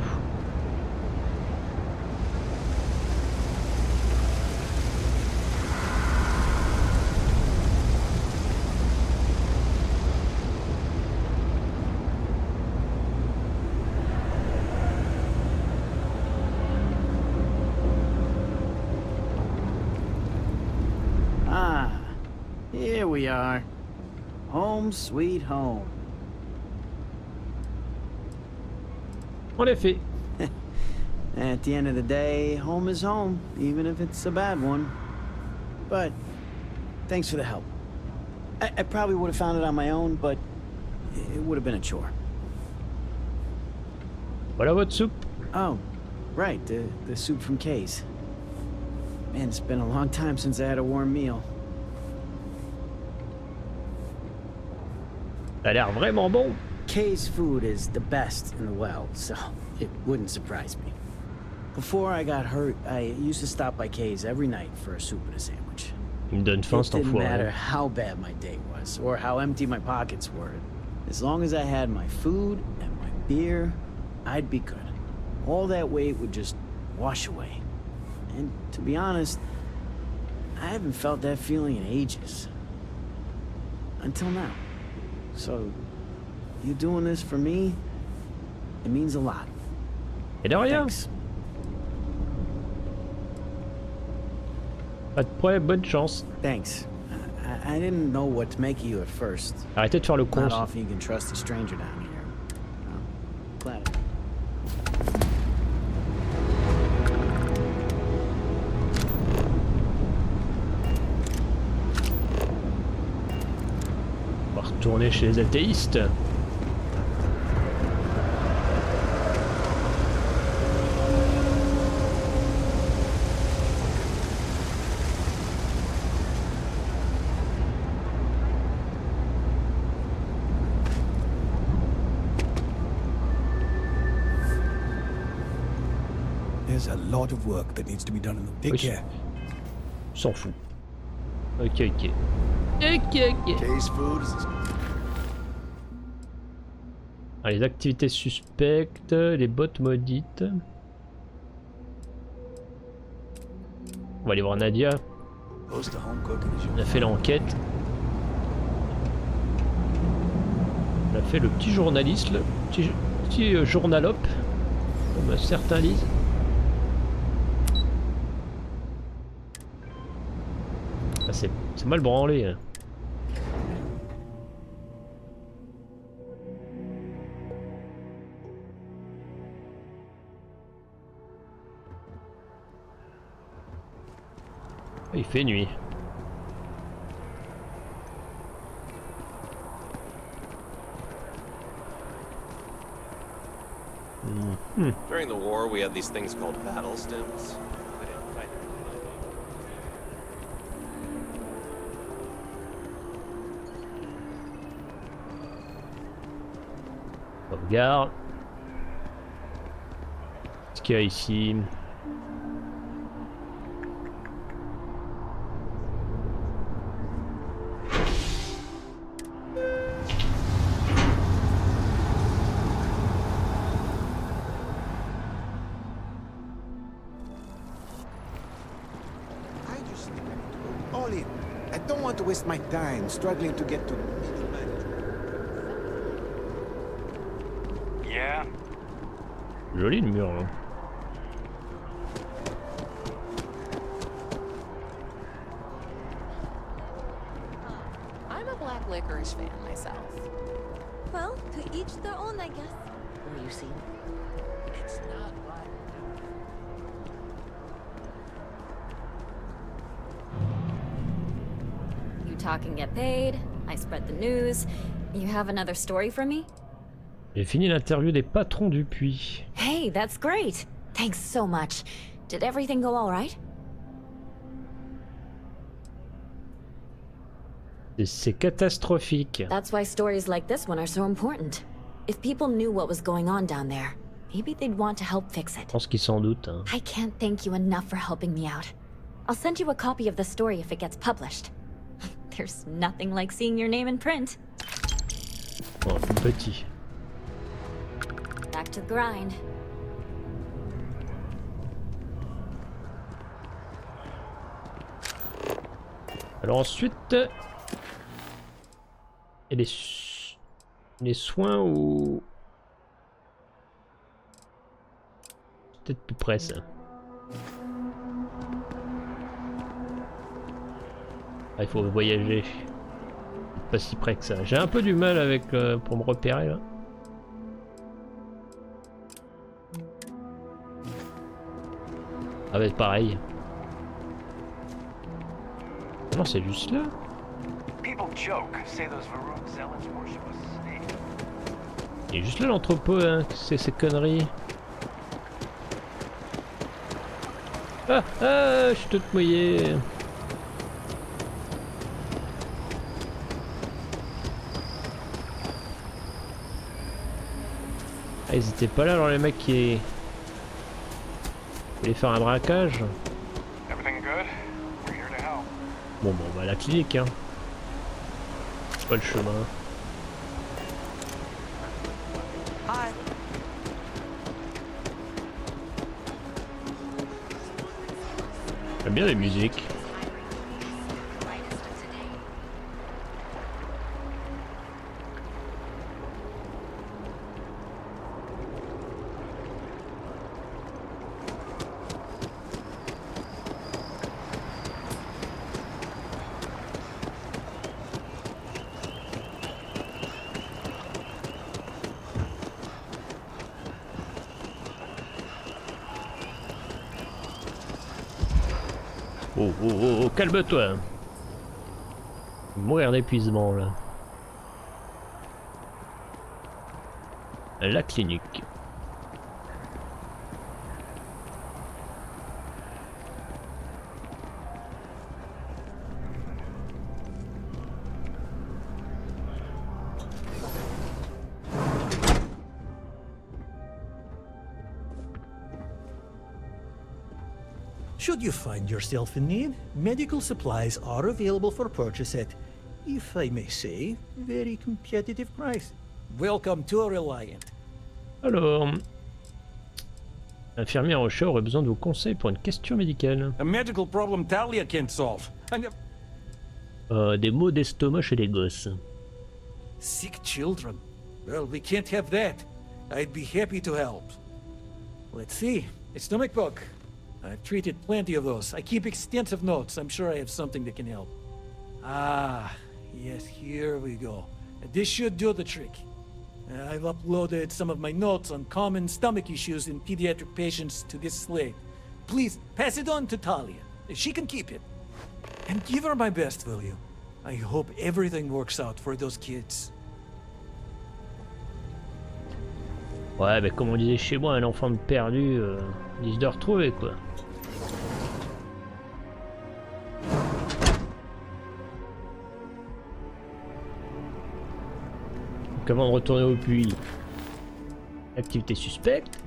Ah, here we are. Home sweet home. En effet. At the end of the day, home is home, even if it's a bad one. But thanks for the help. I probably would have found it on my own, but it would have been a chore. Voilà votre soupe. Oh, right, the soup from Kay's. Man, it's been a long time since I had a warm meal. Ça a l'air vraiment bon. Kay's food is the best in the well, so it wouldn't surprise me. Before I got hurt, I used to stop by Kay's every night for a soup and a sandwich. Il me donne faim, cet It didn't enfoiré. matter how bad my day was, or how empty my pockets were. As long as I had my food and my beer, I'd be good. All that weight would just wash away. And to be honest, I haven't felt that feeling in ages. Until now. So, you doing this for me, it means a lot. Et de rien. Thanks. Pas de problème, bonne chance. Thanks. I didn't know what to make of you at first. Arrêtez de faire le con. Not often you can trust a stranger down here. Glad. On va retourner chez les athéistes. There's a lot of work that needs to be done in the... Take care. S'en fout. Ok, ok. Ok. Kay's food is... Ah, les activités suspectes, les bottes maudites. On va aller voir Nadia. Close to home cooking is On a fait l'enquête. On a fait le petit journaliste, le petit journalope, comme certains disent. Ah, c'est mal branlé. Hein. Il fait nuit. During the war, we had these things called battle stems. Regarde. Ce qu'il y a ici. All in. I don't want to waste my time struggling to get to middle management. Yeah? Joli le mur, hein. I'm a black licorice fan myself. Well, to each their own, I guess. Where you see? It's not black. You talk and get paid. I spread the news. You have another story for me? J'ai fini l'interview des patrons du Puit. Hey, that's great. Thanks so much. Did everything go all right? C'est catastrophique. That's why stories like this one are so important. If people knew what was going on down there, maybe they'd want to help fix it. Je pense qu'ils s'en doutent. Hein. I can't thank you enough for helping me out. I'll send you a copy of the story if it gets published. There's nothing like seeing your name in print. Oh, tout petit. Back to the grind. Alors ensuite, il y a les soins ou peut-être plus près ça. Ah, il faut voyager. Pas si près que ça. J'ai un peu du mal avec pour me repérer là. Ah bah pareil. Non, c'est juste là. Il est juste là l'entrepôt, hein. C'est ces conneries. Ah, je suis toute mouillée. Ah, ils étaient pas là alors les mecs qui voulaient faire un braquage. Bon, on va à la clinique, hein. C'est pas le chemin. J'aime bien les musiques. Oh, calme-toi. Mourir d'épuisement là. La clinique. Should you find yourself in need, medical supplies are available for purchase at, if I may say, very competitive price. Welcome to Reliant. Alors, infirmière au chat aurait besoin de vos conseils pour une question médicale. A medical problem Talia can't solve. Des maux d'estomac chez les gosses. Sick children. Well, we can't have that. I'd be happy to help. Let's see. A stomach bug. I've treated plenty of those. I keep extensive notes. I'm sure I have something that can help. Ah, yes, here we go. This should do the trick. I've uploaded some of my notes on common stomach issues in pediatric patients to this slate. Please, pass it on to Talia. She can keep it. And give her my best, will you? I hope everything works out for those kids. Ouais, mais comme on disait chez moi, un enfant perdu, il doit retrouver quoi. Donc avant de retourner au puits, activité suspecte.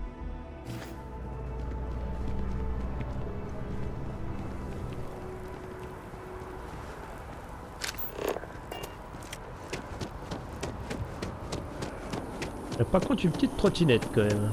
Par contre, une petite trottinette quand même.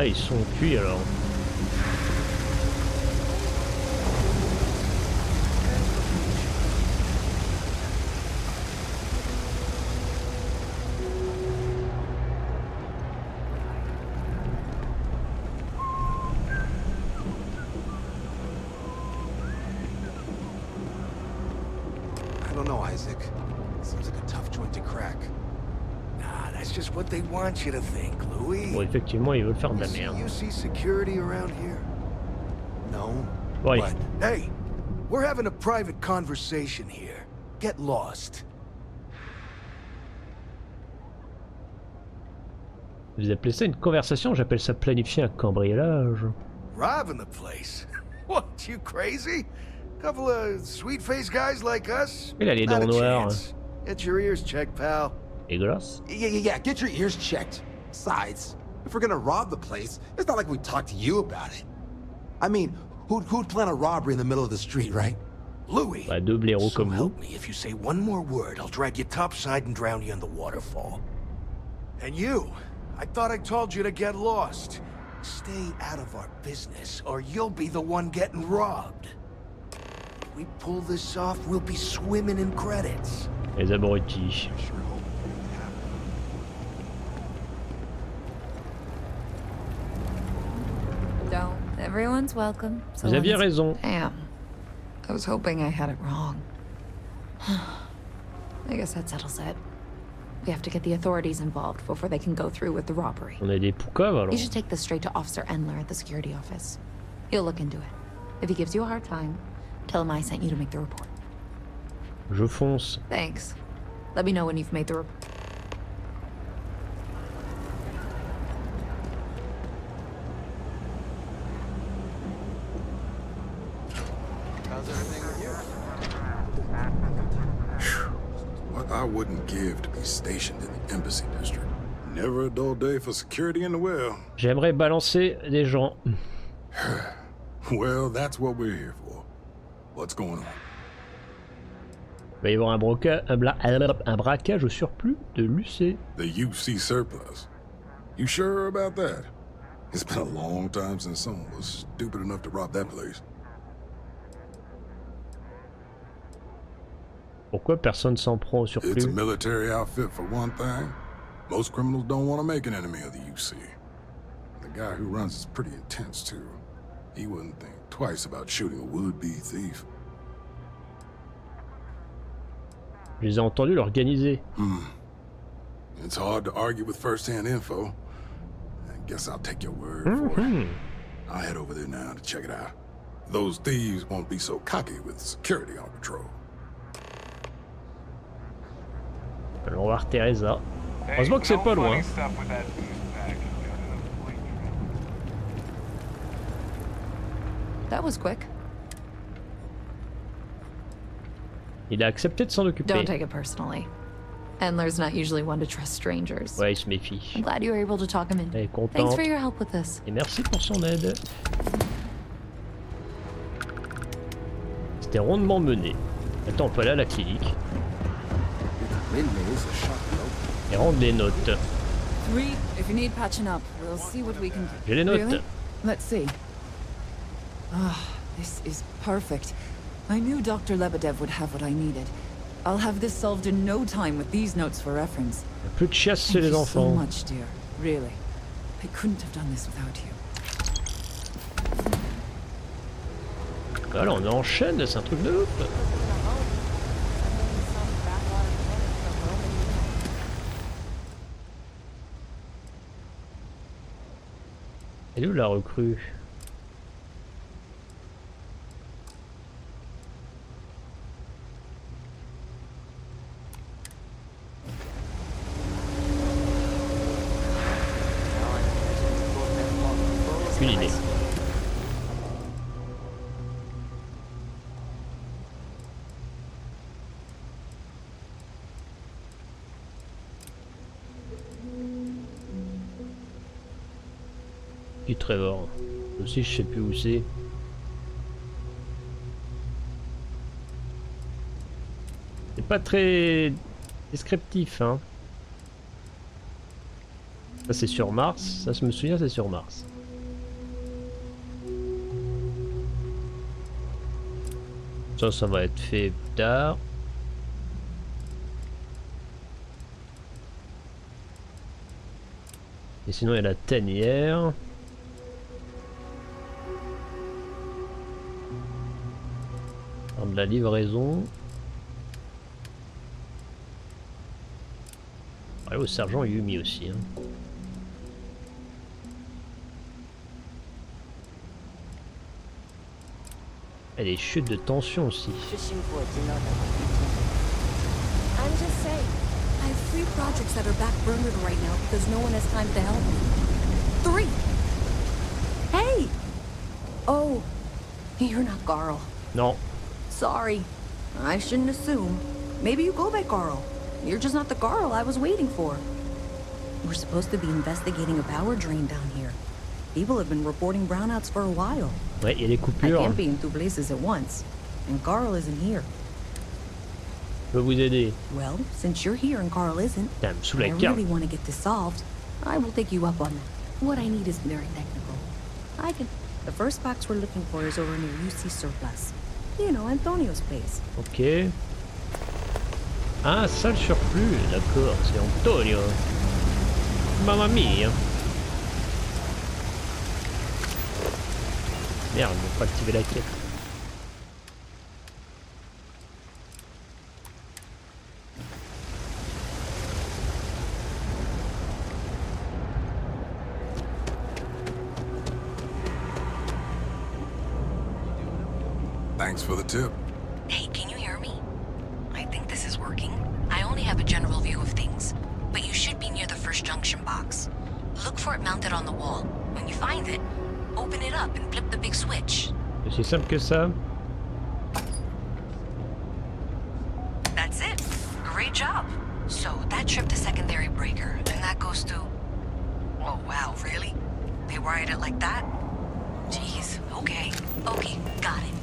Ah, ils sont cuits alors. I don't know, Isaac. Seems like a tough joint to crack. Nah, that's just what they want you to think, Louis. Bon, effectivement, ils veulent faire de la merde. You see security around here? No. Ouais. But, hey, we're having a private conversation here. Get lost. Vous appelez ça une conversation? J'appelle ça planifier un cambriolage. Robbing the place? What, you crazy? Couple of sweet-faced guys like us? Il a les Not dents a noires. chance. Get your ears checked, pal. Dégueulasse. Yeah, get your ears checked. Besides, if we're gonna rob the place, it's not like we talked to you about it. I mean, who'd plan a robbery in the middle of the street, right? Louis. Bah, deux blaireaux comme vous. Help me, if you say one more word, I'll drag you topside and drown you in the waterfall. And you, I thought I told you to get lost. Stay out of our business, or you'll be the one getting robbed. If we pull this off, we'll be swimming in credits. Les abrutis. Don't. Everyone's welcome. Vous aviez raison. Damn. I was hoping I had it wrong. I guess that settles it. We have to get the authorities involved before they can go through with the robbery. On est des poucaves alors. You should take this straight to Officer Endler at the security office. He'll look into it. If he gives you a hard time, tell him I sent you to make the report. Je fonce. Thanks. Let me know when you've made the report. How's everything with you? What I wouldn't give to be stationed in the embassy district. Never a dull day for security in the well. J'aimerais balancer des gens. Well, that's what we're here for. What's going on? Il va y avoir un braquage au surplus de l'UC. The UC surplus. You sure about that? It's been a long time since someone was stupid enough to rob that place. Pourquoi personne s'en prend au surplus? It's a military outfit for one thing. Most criminals don't want to make an enemy of the UC. The guy who runs is pretty intense too. He wouldn't think twice about shooting a would-be thief. Je les ai entendus l'organiser. It's hard to argue with first-hand info. I guess I'll take your word for it. I'll head over there now to check it out. Those thieves won't be so cocky with security on patrol. Allons voir Teresa. Heureusement que c'est pas loin. That was quick. Il a accepté de s'en occuper. Don't take it personally. Endler's not usually one to trust strangers. Ouais, il se méfie. I'm glad you were able to talk him in. Elle est contente. Thanks for your help with this. Et merci pour son aide. C'était rondement mené. Attends, on peut aller à la clinique. Et rendre les notes. 3, if you need patching up, we'll see what we can do. J'ai les notes. Really? Let's see. Ah, this is perfect. I knew Dr. Lebedev would have what I needed. I'll have this solved in no time with these notes for reference. Un peu de chasse chez les Thank you so enfants. much, dear. Really. I couldn't have done this without you. Alors, on enchaîne, c'est un truc de ouf. Elle est où la recrue? Une idée. Du Trevor. Aussi, je sais plus où c'est. C'est pas très descriptif, hein. Ça c'est sur Mars, ça je me souviens c'est sur Mars. Ça va être fait plus tard. Et sinon il y a la tanière. De la livraison. Ouais, au sergent Yumi aussi. Hein. Et les chutes de tension aussi. I'm just saying. I have 3 projects that are backburnered right now because no one has time to help me. 3! Hey! Oh, you're not Carl. Non. Sorry. I shouldn't assume. Maybe you go by Carl. You're just not the Carl I was waiting for. We're supposed to be investigating a power drain down here. People have been reporting brownouts for a while. Ouais, il y a des I coupures. can't be in 2 places at once. And Carl isn't here. Je peux vous aider. Well, since you're here and Carl isn't, Putain, elle me saoule I la carte. really want to get this solved. I will take you up on that. What I need is very technical. I can... The first box we're looking for is over near UC Surplus. You know, Antonio's place. Ok. Ah, ça le surplus, d'accord, c'est Antonio. Mamma mia. Merde, ils n'ont pas activé la quête. Thanks for the tip. Hey, can you hear me? I think this is working. I only have a general view of things, but you should be near the first junction box. Look for it mounted on the wall. When you find it, open it up and flip the big switch. C'est aussi simple que ça. That's it. Great job. So that tripped the secondary breaker, and that goes to... Oh, wow, really? They wired it like that? Jeez, okay. Okay, got it.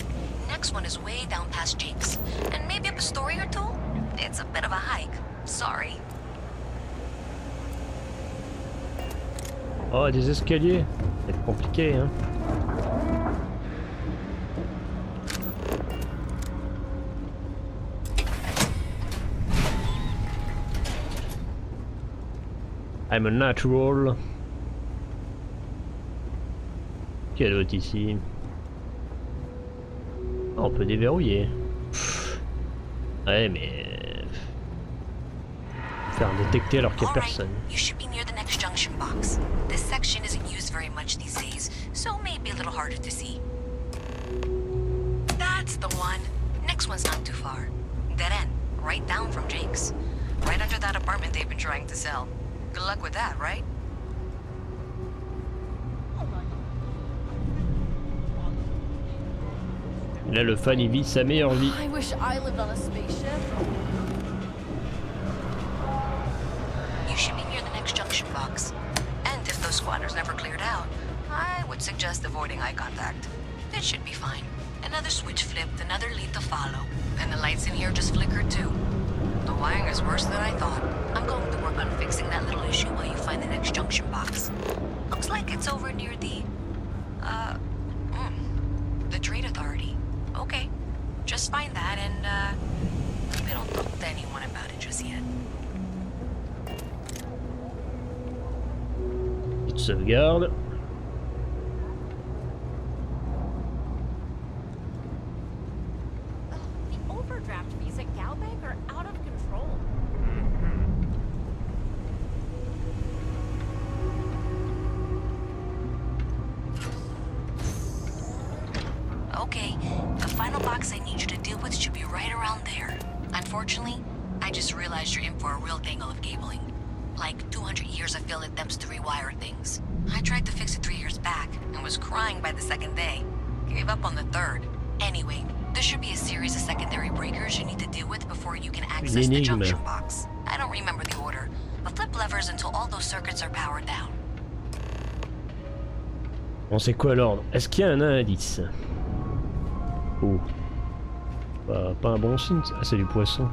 Next one is way down past Jake's. And maybe up a story or 2? It's a bit of a hike. Sorry. Oh, des escaliers. Ça va être compliqué, hein. I'm a natural. Quelle autre ici? Oh, on peut déverrouiller. Ouais, mais... Faire détecter alors qu'il n'y a personne. You should be near the next junction box. This section isn't used very much these days, so maybe a little harder to see. That's the one. Next one's not too far. Dead end, right down from Jake's. Right under that apartment they've been trying to sell. Good luck with that, right? Là, le fan, il vit sa meilleure vie. I wish I lived on a spaceship. You should be near the next junction box. And if those squatters never cleared out, I would suggest avoiding eye contact. It should be fine. Another switch flipped, another lead to follow. And the lights in here just flickered too. The wiring is worse than I thought. I'm going to work on fixing that little issue while you find the next junction box. Looks like it's over near the Trade Authority. Okay. Just find that and, maybe don't talk to anyone about it just yet. Petite sauvegarde. The overdraft fees at Galbank are out of control. Okay, the final box I need you to deal with should be right around there. Unfortunately, I just realized you're in for a real tangle of cabling. Like 200 years of field attempts to rewire things. I tried to fix it 3 years back and was crying by the second day. Gave up on the third. Anyway, there should be a series of secondary breakers you need to deal with before you can access the junction box. I don't remember the order, but flip levers until all those circuits are powered down. Bon, c'est quoi l'ordre? Est-ce qu'il y a un indice? Oh. Pas un bon signe. Ah, c'est du poisson.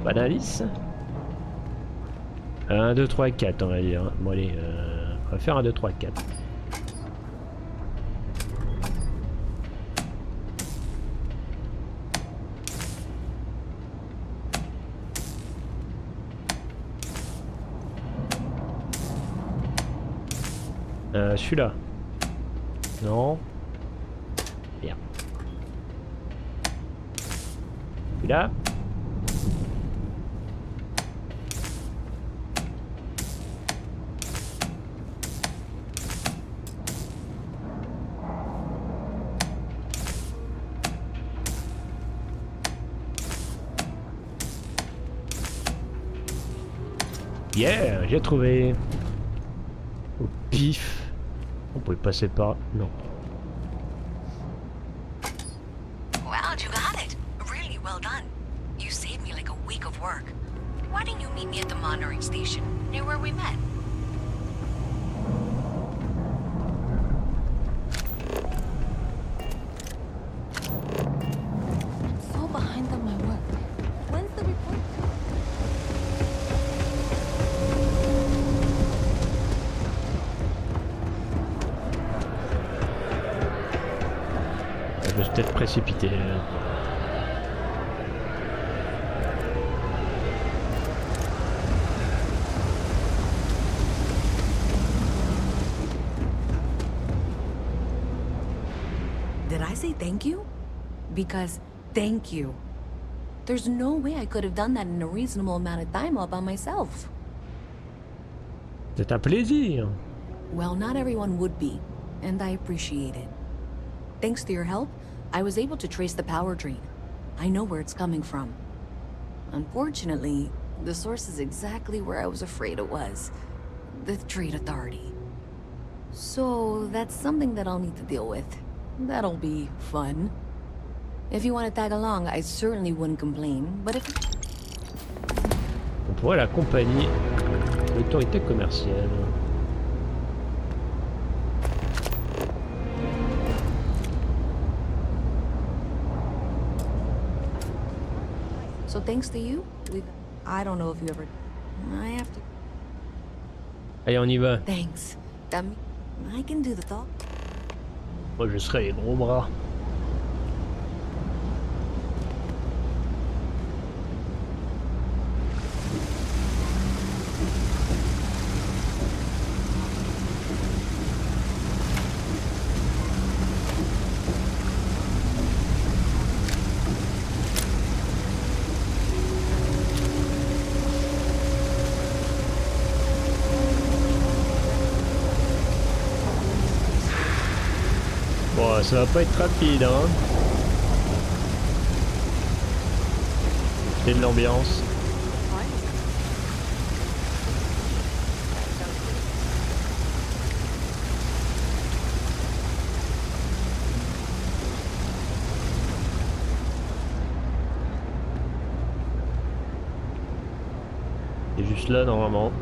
Pas d'indice? 1, 2, 3, 4 on va dire. Bon allez, on va faire 1, 2, 3, 4. Celui-là. Non. Bien. Celui-là. Yeah, j'ai trouvé. Au pif. On pouvait passer par... Non. Wow, you got it. Really well done. You saved me like a week of work. Why didn't you meet me at the monitoring station, near where we met? So behind on my work. When's the report? Je me suis peut-être précipité. Did I say thank you? Because thank you. There's no way I could have done that in a reasonable amount of time all by myself. C'est un plaisir. Well, not everyone would be, and I appreciate it. Thanks to your help, I was able to trace the power drain. I know where it's coming from. Unfortunately, the source is exactly where I was afraid it was. The Trade Authority. So, that's something that I'll need to deal with. That'll be fun. If you want to tag along, I certainly wouldn't complain, but if... On pourrait la compagnie l'autorité commerciale. So thanks to you, I don't know if you ever... I have to... Allez, on y va. Thanks. That I can do the talk. Moi, je serai les gros bras. Bon, ça va pas être rapide, hein. C'est de l'ambiance. C'est juste là, normalement.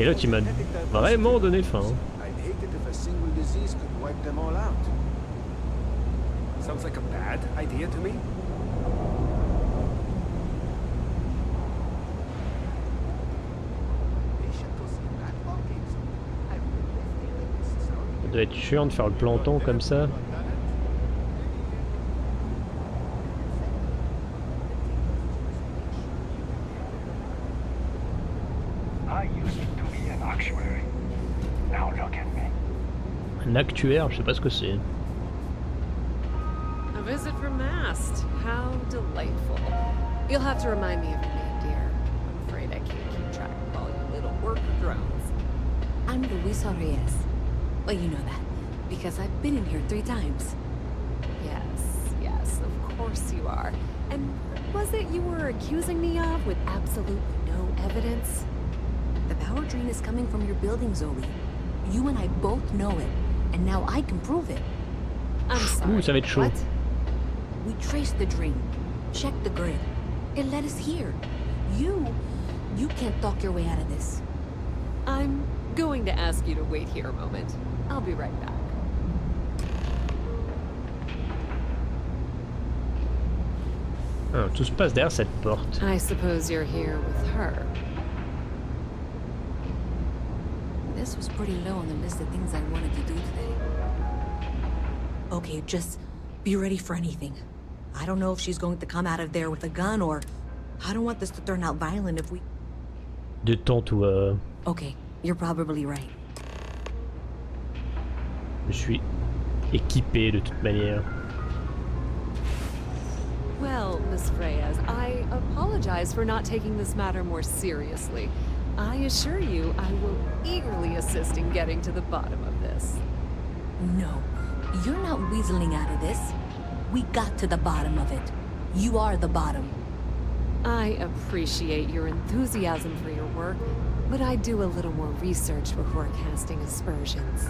Et là, tu m'as vraiment donné faim. I'd hate it if a single disease could wipe them all out. Sounds like a bad idea to me. Ça doit être chiant de faire le planton comme ça. Un actuaire, je sais pas ce que c'est. A visit from Mast. How delightful. You'll have to remind me of your name, dear. I'm afraid I can't keep track of all your little worker drones. I'm Luisa Reyes. Well, you know that, because I've been in here 3 times. Yes, of course you are. And what was it you were accusing me of with absolutely no evidence? The power drain is coming from your building, Zoe. You and I both know it, and now I can prove it. I'm sorry. Ouh, ça va être chaud. What? We traced the drain, checked the grid. It led us here. You can't talk your way out of this. I'm going to ask you to wait here a moment. I'll be right back. Ah, tout se passe derrière cette porte. I suppose you're here with her. This was pretty low on the list of things I wanted to do today. Okay, just be ready for anything. I don't know if she's going to come out of there with a gun or... I don't want this to turn out violent if we... Détends-toi. Okay, you're probably right. Je suis équipé de toute manière. Well, Miss Reyes, I apologize for not taking this matter more seriously. I assure you, I will eagerly assist in getting to the bottom of this. No, you're not weaseling out of this. We got to the bottom of it. You are the bottom. I appreciate your enthusiasm for your work, but I do a little more research before casting aspersions.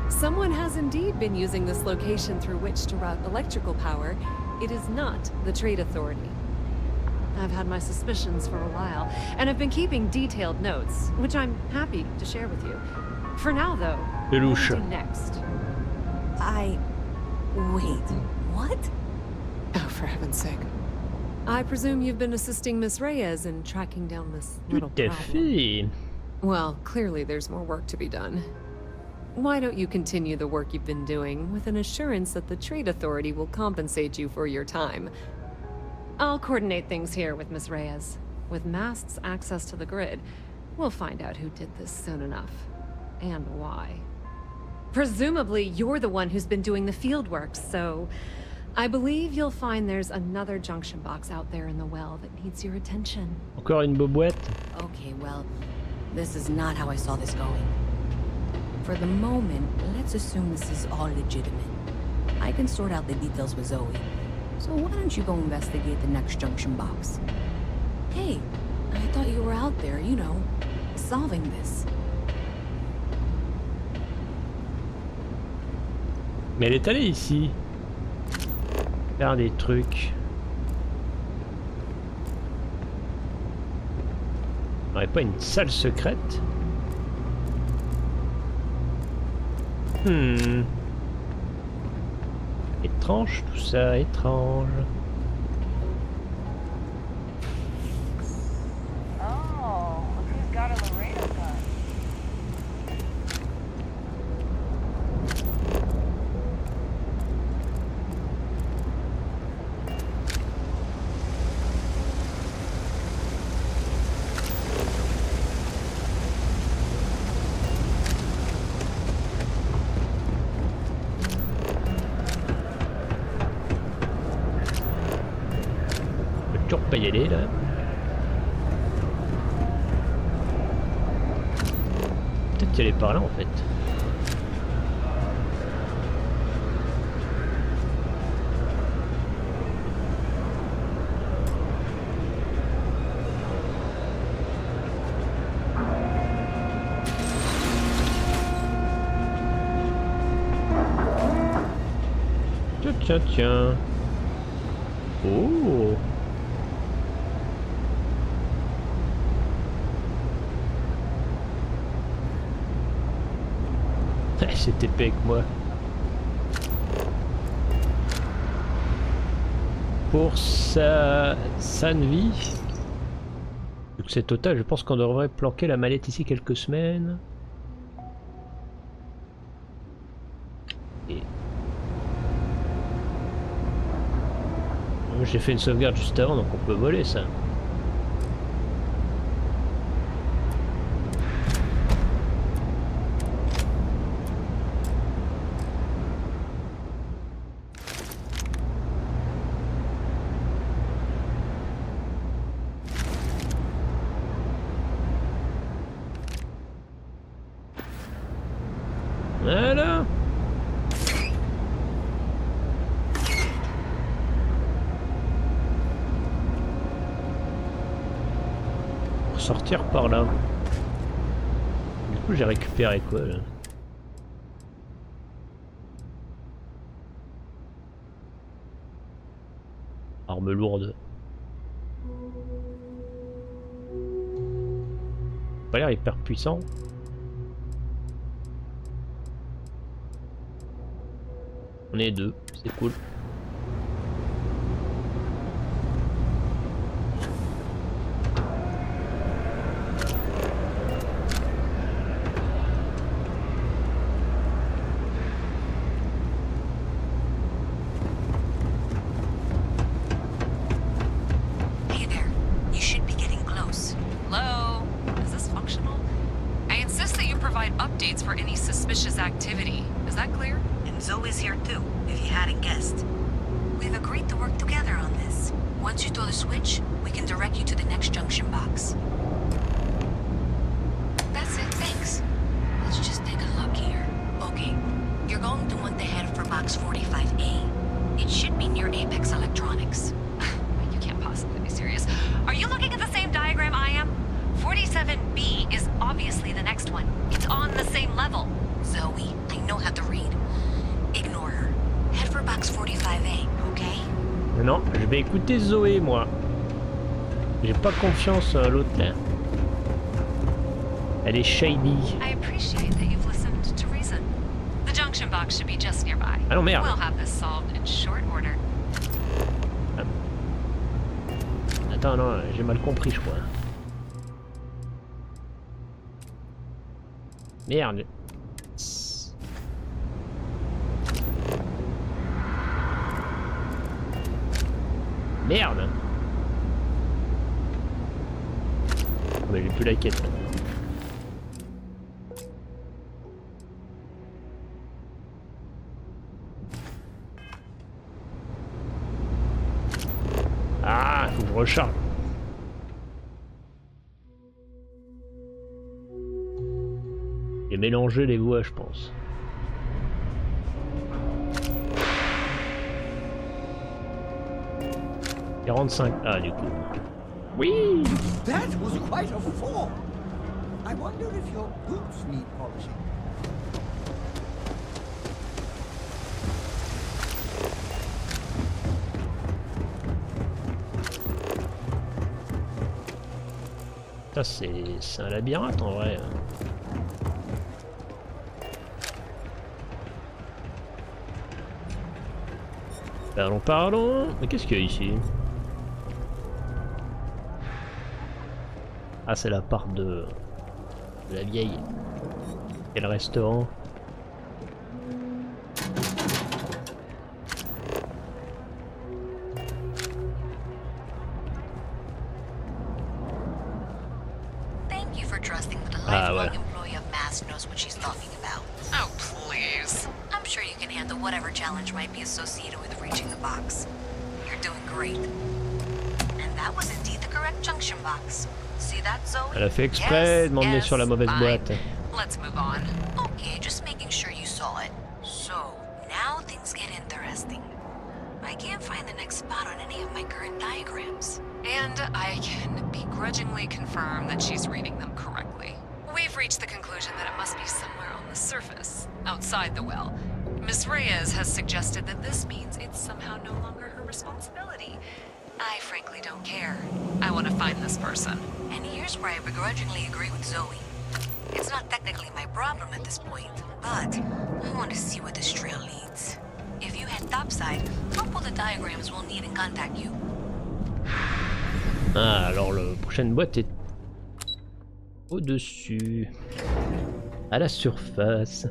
Someone has indeed been using this location through which to route electrical power. It is not the Trade Authority. I've had my suspicions for a while, and have been keeping detailed notes, which I'm happy to share with you. For now, though, what do we do next? Wait, what? Oh, for heaven's sake. I presume you've been assisting Miss Reyes in tracking down this little problem. Well, clearly there's more work to be done. Why don't you continue the work you've been doing with an assurance that the Trade Authority will compensate you for your time? I'll coordinate things here with Miss Reyes. With Mast's access to the grid, we'll find out who did this soon enough. And why. Presumably, you're the one who's been doing the field work, so... I believe you'll find there's another junction box out there in the well that needs your attention. Encore une bobouette. Okay, well, this is not how I saw this going. For the moment, let's assume this is all legitimate. I can sort out the details with Zoe. So why don't you go investigate the next junction box? Hey, I thought you were out there, you know, solving this. Mais elle est allée ici. Faire des trucs. On n'aurait pas une salle secrète? Étrange tout ça, étrange. Oh, look who's got a Laredo gun. Toujours pas y aller là. Peut-être y aller par là en fait. Tiens. Oh. C'est épais avec moi. Pour sa vie. Donc c'est total, je pense qu'on devrait planquer la mallette ici quelques semaines. Et... j'ai fait une sauvegarde juste avant, donc on peut voler ça. Voilà. Pour sortir par là. Du coup j'ai récupéré quoi là? Arme lourde. Pas l'air hyper puissant. On est deux, c'est cool. provide updates for any suspicious activity. Is that clear? And Zoe's here too, if you hadn't guessed. We've agreed to work together on this. Once you throw the switch, we can direct you to the next junction box. That's it, thanks. Let's just take a look here. Okay, you're going to want to head for box 45A. It should be near Apex Electronics. You can't possibly be serious. Are you looking at the same diagram I am? 47B is obviously the next one. It's on the same level. Zoe, I know how to read. Ignore her. Head for box 45A, okay? Non, je vais écouter Zoé, moi. J'ai pas confiance à l'autre là. Elle est shady. I appreciate that you've listened to reason. The junction box should be just nearby. Ah non, merde. We'll have this solved in short order. Attends, non, j'ai mal compris, je crois. Merde. Merde. Mais j'ai plus la quête. Ah, faut que je recharge. J'ai mélangé les voies, je pense. « 45. Ah, du coup. Oui. That was quite a fall. I wonder if your boots need polishing. Ça, c'est un labyrinthe en vrai. Parlons, parlons. Mais qu'est-ce qu'il y a ici? Ah, c'est la part de la vieille. Et le restaurant. Thank you for trusting that a lifelong employee of Mass knows what she's talking about. Oh, please. I'm sure you can handle whatever challenge might be associated with reaching the box. You're doing great. And that was indeed the correct junction box. See that, Zoe? Elle a fait exprès de m'emmener sur la mauvaise boîte. Let's move on. Okay, just making sure you saw it. So, now things get interesting. I can't find the next spot on any of my current diagrams. And I can begrudgingly confirm that she's reading them correctly. We've reached the conclusion that it must be somewhere on the surface, outside the well. Miss Reyes has suggested that this means it's somehow no longer her responsibility. I frankly don't care. I want to find this person. And here's where I begrudgingly agree with Zoe. It's not technically my problem at this point, but I want to see where this trail leads. If you head topside, I'll pull the diagrams we'll need and contact you. Ah, alors la prochaine boîte est au-dessus, à la surface.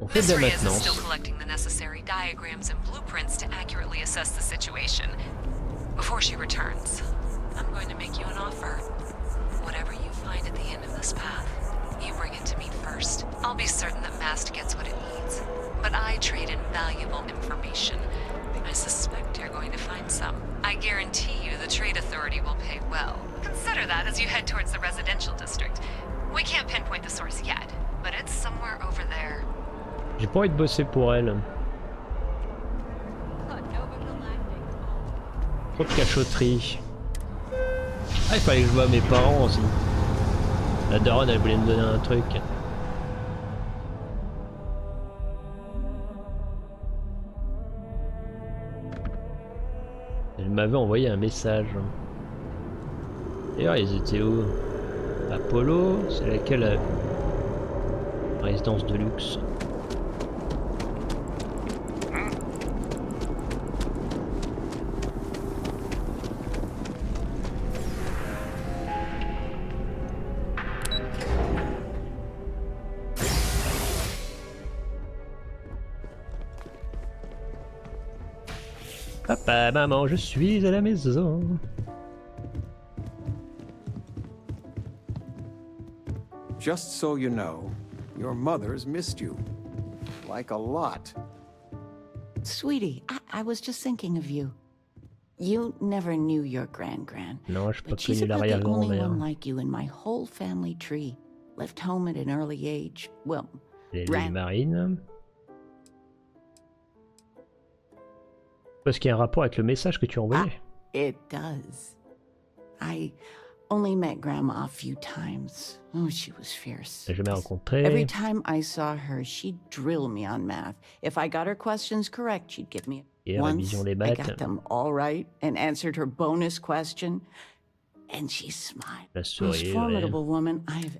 On fait de la maintenance. Still collecting the necessary diagrams and blueprints to accurately assess the situation. Before she returns, I'm going to make you an offer. Whatever you find at the end of this path, you bring it to me first. I'll be certain that Mast gets what it needs, but I trade in valuable information. I suspect you're going to find some. I guarantee you the Trade Authority will pay well. Consider that as you head towards the residential district. We can't pinpoint the source yet, but it's somewhere over there. J'ai pas envie de bosser pour elle. Trop de cachotterie. Ah, il fallait que je voie mes parents aussi. La daronne, elle voulait me donner un truc. Elle m'avait envoyé un message. D'ailleurs, ils étaient où? Apollo, c'est laquelle? Résidence de luxe. Papa, maman, je suis à la maison. Just so you know, your mother's missed you. Like a lot. Sweetie, I was just thinking of you. You never knew your gran-gran. Non, je peux But she's connu about the only l'arrière-grand-mère. one like you in my whole family tree. Left home at an early age. Well, Les marines. Parce qu'il y a un rapport avec le message que tu as envoyé. It does. I only met Grandma a few times. Oh, she was fierce. J'ai jamais rencontré. Every time I saw her, she'd drill me on math. If I got her questions correct, she'd give me Et once. révision des I maths. got them all right and answered her bonus question, and she smiled. La Most souris, formidable woman I've.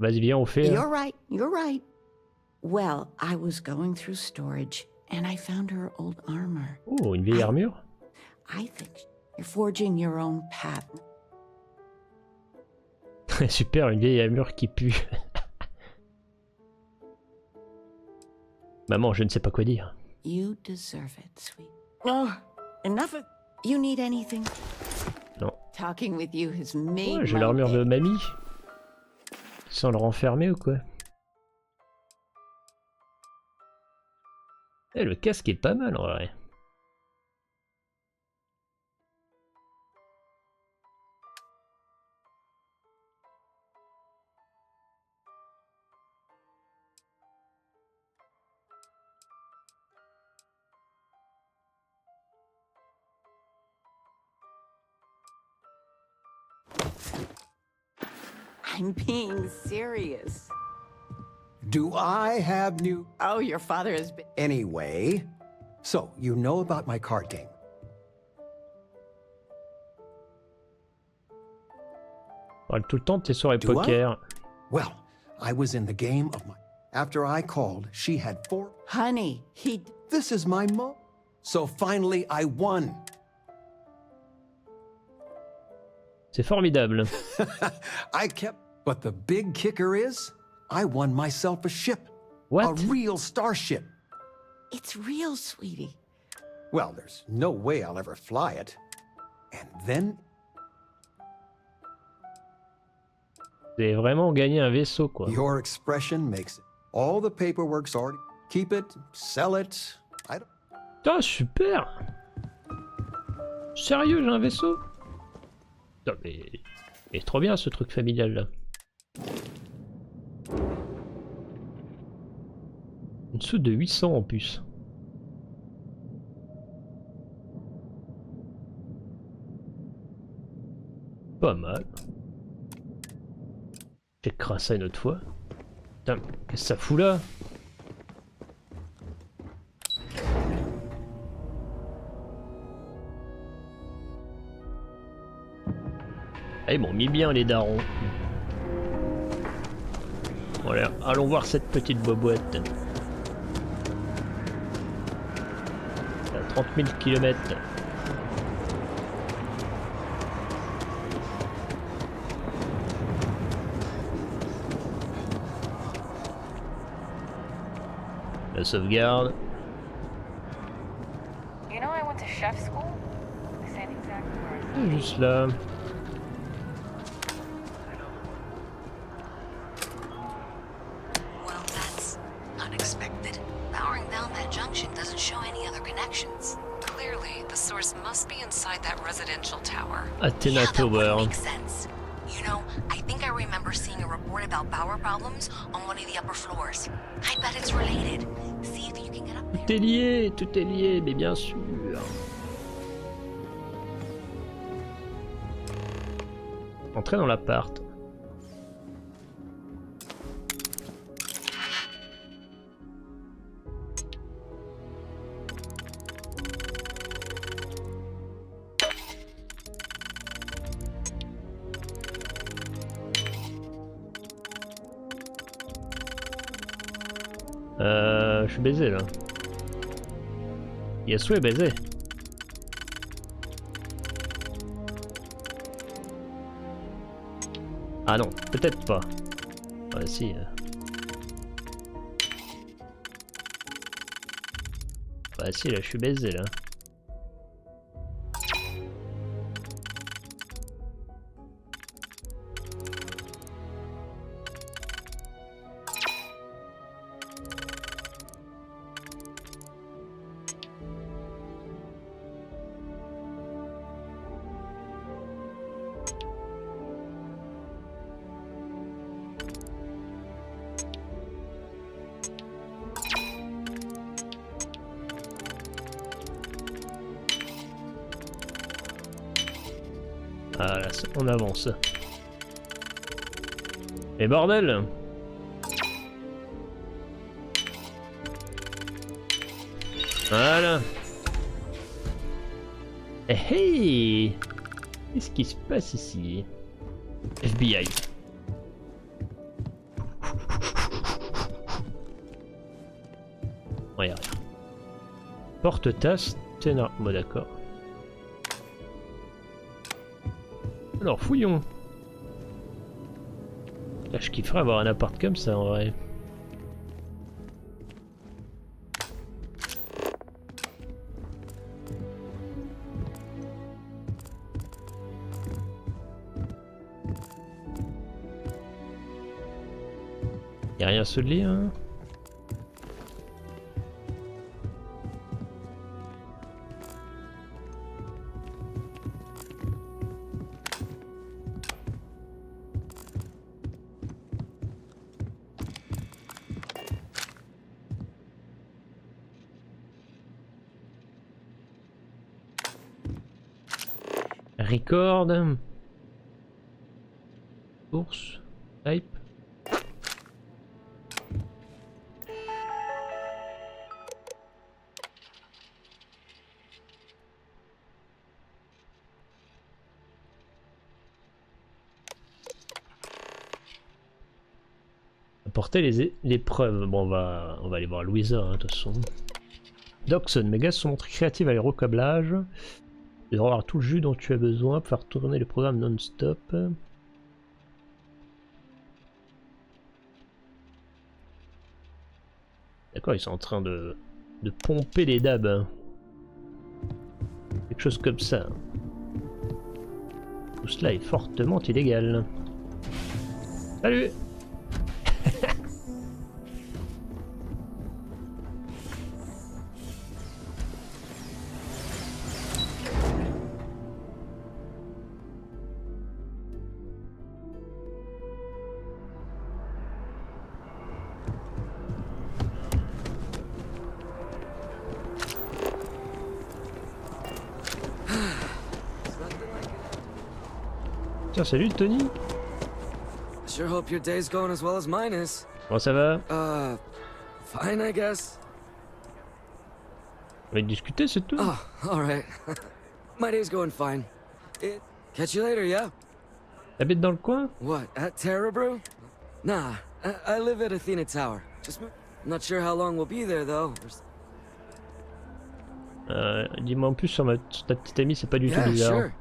Vas-y, viens, on fait. You're right. You're right. Well, I was going through storage, and I found her old armor. Oh, une vieille armure. I think you're forging your own path. Super, une vieille armure qui pue. Maman, je ne sais pas quoi dire. You deserve it, sweet. Oh, enough of. You need anything? Non. Talking with you has made. Ouais, j'ai my l'armure day. de mamie. Sans le renfermer ou quoi? Eh, le casque est pas mal en vrai. I'm being serious. Do I have new... Oh, your father has been... Anyway, so you know about my card game. Parle tout le temps de tes soirées Do I? poker. Well, I was in the game of my... After I called, she had 4... Honey, he... This is my mom. So finally, I won. C'est formidable. I kept... But the big kicker is, I won myself a ship. What? A real starship. It's real, sweetie. Well, there's no way I'll ever fly it. And then... J'ai vraiment gagné un vaisseau, quoi. Your expression makes it. All the paperwork's already... Keep it, sell it, I don't... Ah, super! Sérieux, j'ai un vaisseau? Non, mais... C'est trop bien ce truc familial là. Une soude de 800 en plus. Pas mal. Checkera ça une autre fois. Putain, qu'est-ce que ça fout là? Ah, ils m'ont mis bien les darons. Voilà, allons voir cette petite boîte. À 30 000 km. La sauvegarde. You know I went to chef school? This ain't exactly where I thought. Juste là. Well, that's unexpected. Powering down that junction doesn't show any other connections. Clearly, the source must be inside that residential tower. Athena Yeah, that would Tower. make sense. You know, I think I remember seeing a report about power problems on one of the upper floors. I bet it's related. See if you can get up there. Tout est lié, mais bien sûr. Entrez dans l'appart. Je suis baisé là. Yasu est baisé. Ah non, peut-être pas. Ah si. Bah si, là je suis baisé là. Ah là, on avance. Et bordel! Voilà. Eh hey! Qu'est-ce qui se passe ici? FBI. Ouais, rien. Porte-tasse, ténor. Bon, d'accord. Alors, fouillons. Là, je kifferais avoir un appart comme ça en vrai. Y'a rien sous le lit, hein? Record. Source. Type. Apporter les preuves. Bon, on va aller voir Louisa, hein, de toute façon. Doxon, mes gars sont très créatifs à les recoblages. Tu devras avoir tout le jus dont tu as besoin pour faire tourner le programme non-stop. D'accord, ils sont en train de pomper les dabs. Hein. Quelque chose comme ça. Tout cela est fortement illégal. Salut! Tiens, salut Tony. Sure hope your day's going as well as mine is. Comment ça va? Fine, I guess. On va discuter, c'est tout. Oh, alright. My day's going fine. Catch you later, yeah? T'habites dans le coin? What, at Terra Brew? Nah, I live at Athena Tower. Just not sure how long we'll be there, though. Dis-moi en plus sur ta petite amie, c'est pas du tout bizarre. Sure.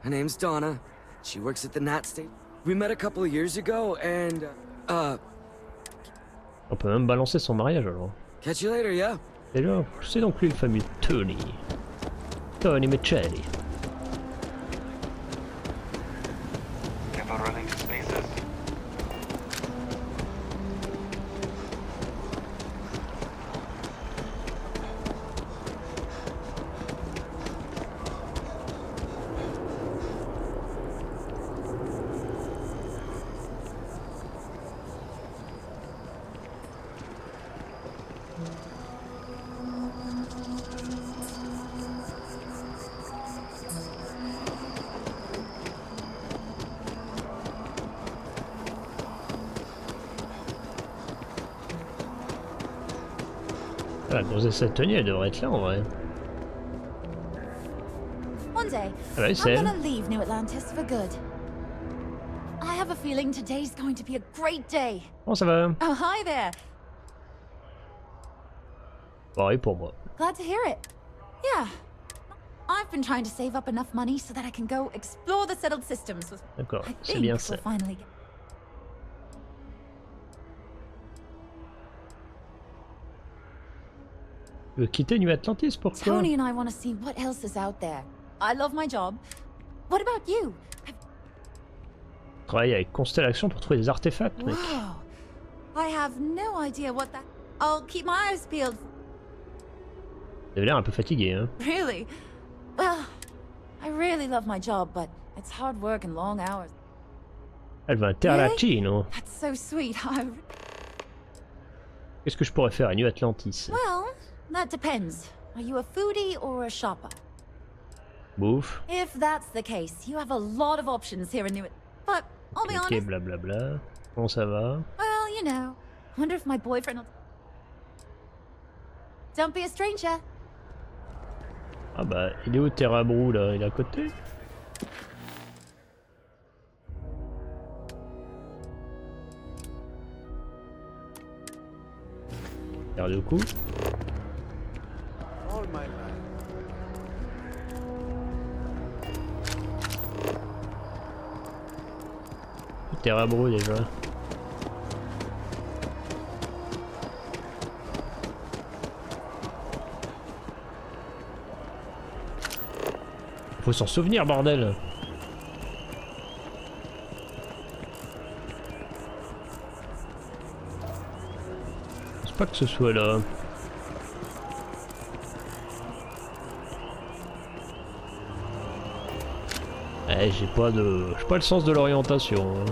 Her name's Donna. She works at the Nat State. We met a couple of years ago, and, On peut même balancer son mariage alors. Catch you later, yeah? Et là, c'est donc lui le fameux Tony. Tony Micheli. Running to spaces. La grossesse Tony, elle devrait être là en vrai. One day, Ah ouais, I'm gonna leave New Atlantis for good. I have a feeling today's going to be a great day. Comment ça va? Oh, hi there. Pareil pour moi. Glad to hear it. Yeah. I've been trying to save up enough money so that I can go explore the settled systems. D'accord, I c'est think bien we'll ça. finally get... Tu veux quitter New Atlantis, pourquoi? Tony and I want to see what else is out there. I love my job. What about you? Travaille avec Constellation pour trouver des artefacts, mec. Wow. I have no idea what that... I'll keep my eyes peeled. Vous avez l'air un peu fatigué, hein. Really? Well, I really love my job, but it's hard work and long hours. Elle veut un terracino. That's so sweet. Qu'est-ce que je pourrais faire à New Atlantis? Well, that depends. Are you a foodie or a shopper? Bouffe. If that's the case, you have a lot of options here in New... But I'll be honest. Ok, blablabla. Comment ça va? Well, you know. Wonder if my boyfriend will... Don't be a stranger. Ah bah, il est où Terrabrou là? Il est à côté? Regarde le coup. All my life. Terrabrou déjà. Faut s'en souvenir, bordel. Je pense pas que ce soit là. Eh, j'ai pas le sens de l'orientation. Hein.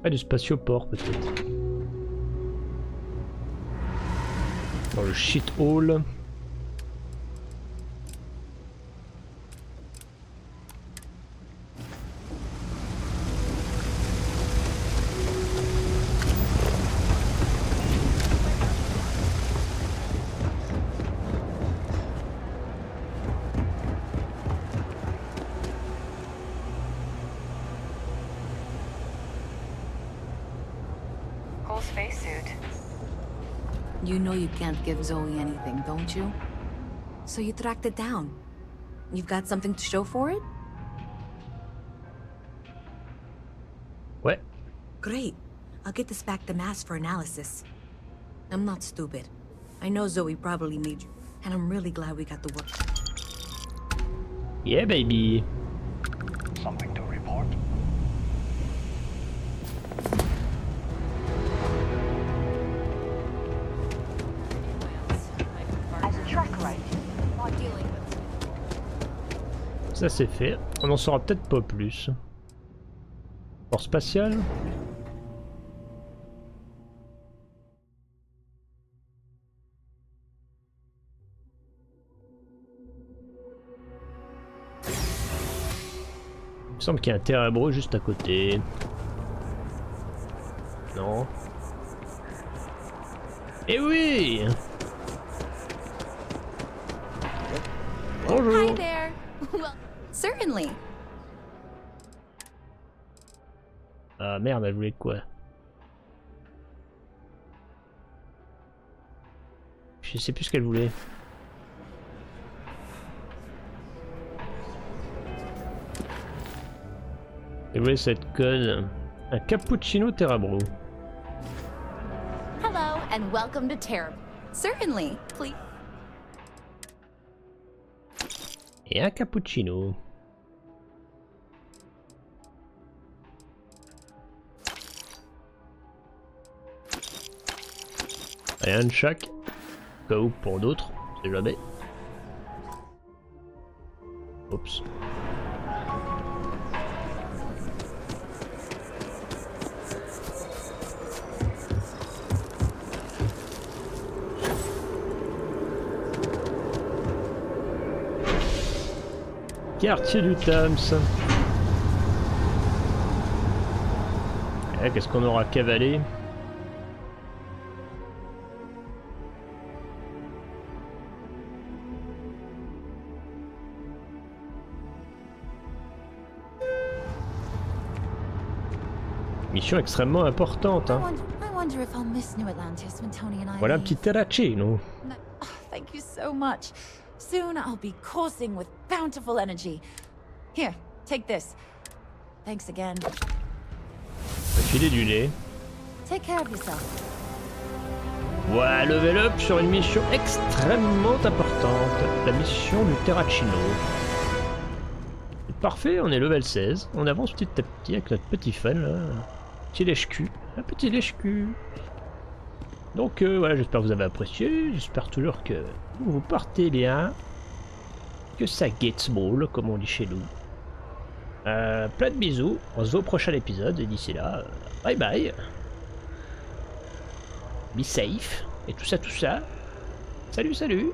Ah, du spatioport peut-être. Dans le shit hole. You know you can't give Zoe anything, don't you? So you tracked it down. You've got something to show for it? Ouais. Great. I'll get this back to Mass for analysis. I'm not stupid. I know Zoe probably made you, and I'm really glad we got the work. Yeah, baby. Something to report? Ça c'est fait. On en saura peut-être pas plus. Port spatial. Il me semble qu'il y a un Terrabrou juste à côté. Non. Eh oui! Bonjour! Hi there! Well, certainly. Ah merde, elle voulait quoi? Je sais plus ce qu'elle voulait. Elle voulait cette conne. Un cappuccino Terrabrou. Hello and welcome to Terra. Certainly, please. Et un cappuccino. Rien de chaque. Au cas où pour d'autres, c'est jamais. Oups. Quartier du Thames. Qu'est-ce qu'on aura cavalé? Mission extrêmement importante, hein. I wonder if I'll miss New Atlantis when Tony and I Voilà un leave. petit terracino. No, oh, thank you so much. Soon I'll be coursing with bountiful energy. Here, take this. Thanks again. Filer du lait. Take care of yourself. Voilà, level up sur une mission extrêmement importante. La mission du terracino. Parfait, on est level 16. On avance petit à petit avec notre petit fan là. Petit lèche-cul. Un petit lèche-cul. Donc voilà, j'espère que vous avez apprécié. J'espère toujours que vous partez bien. Que ça gets ball, comme on dit chez nous. Plein de bisous. On se voit au prochain épisode. Et d'ici là, bye bye. Be safe. Et tout ça, tout ça. Salut, salut.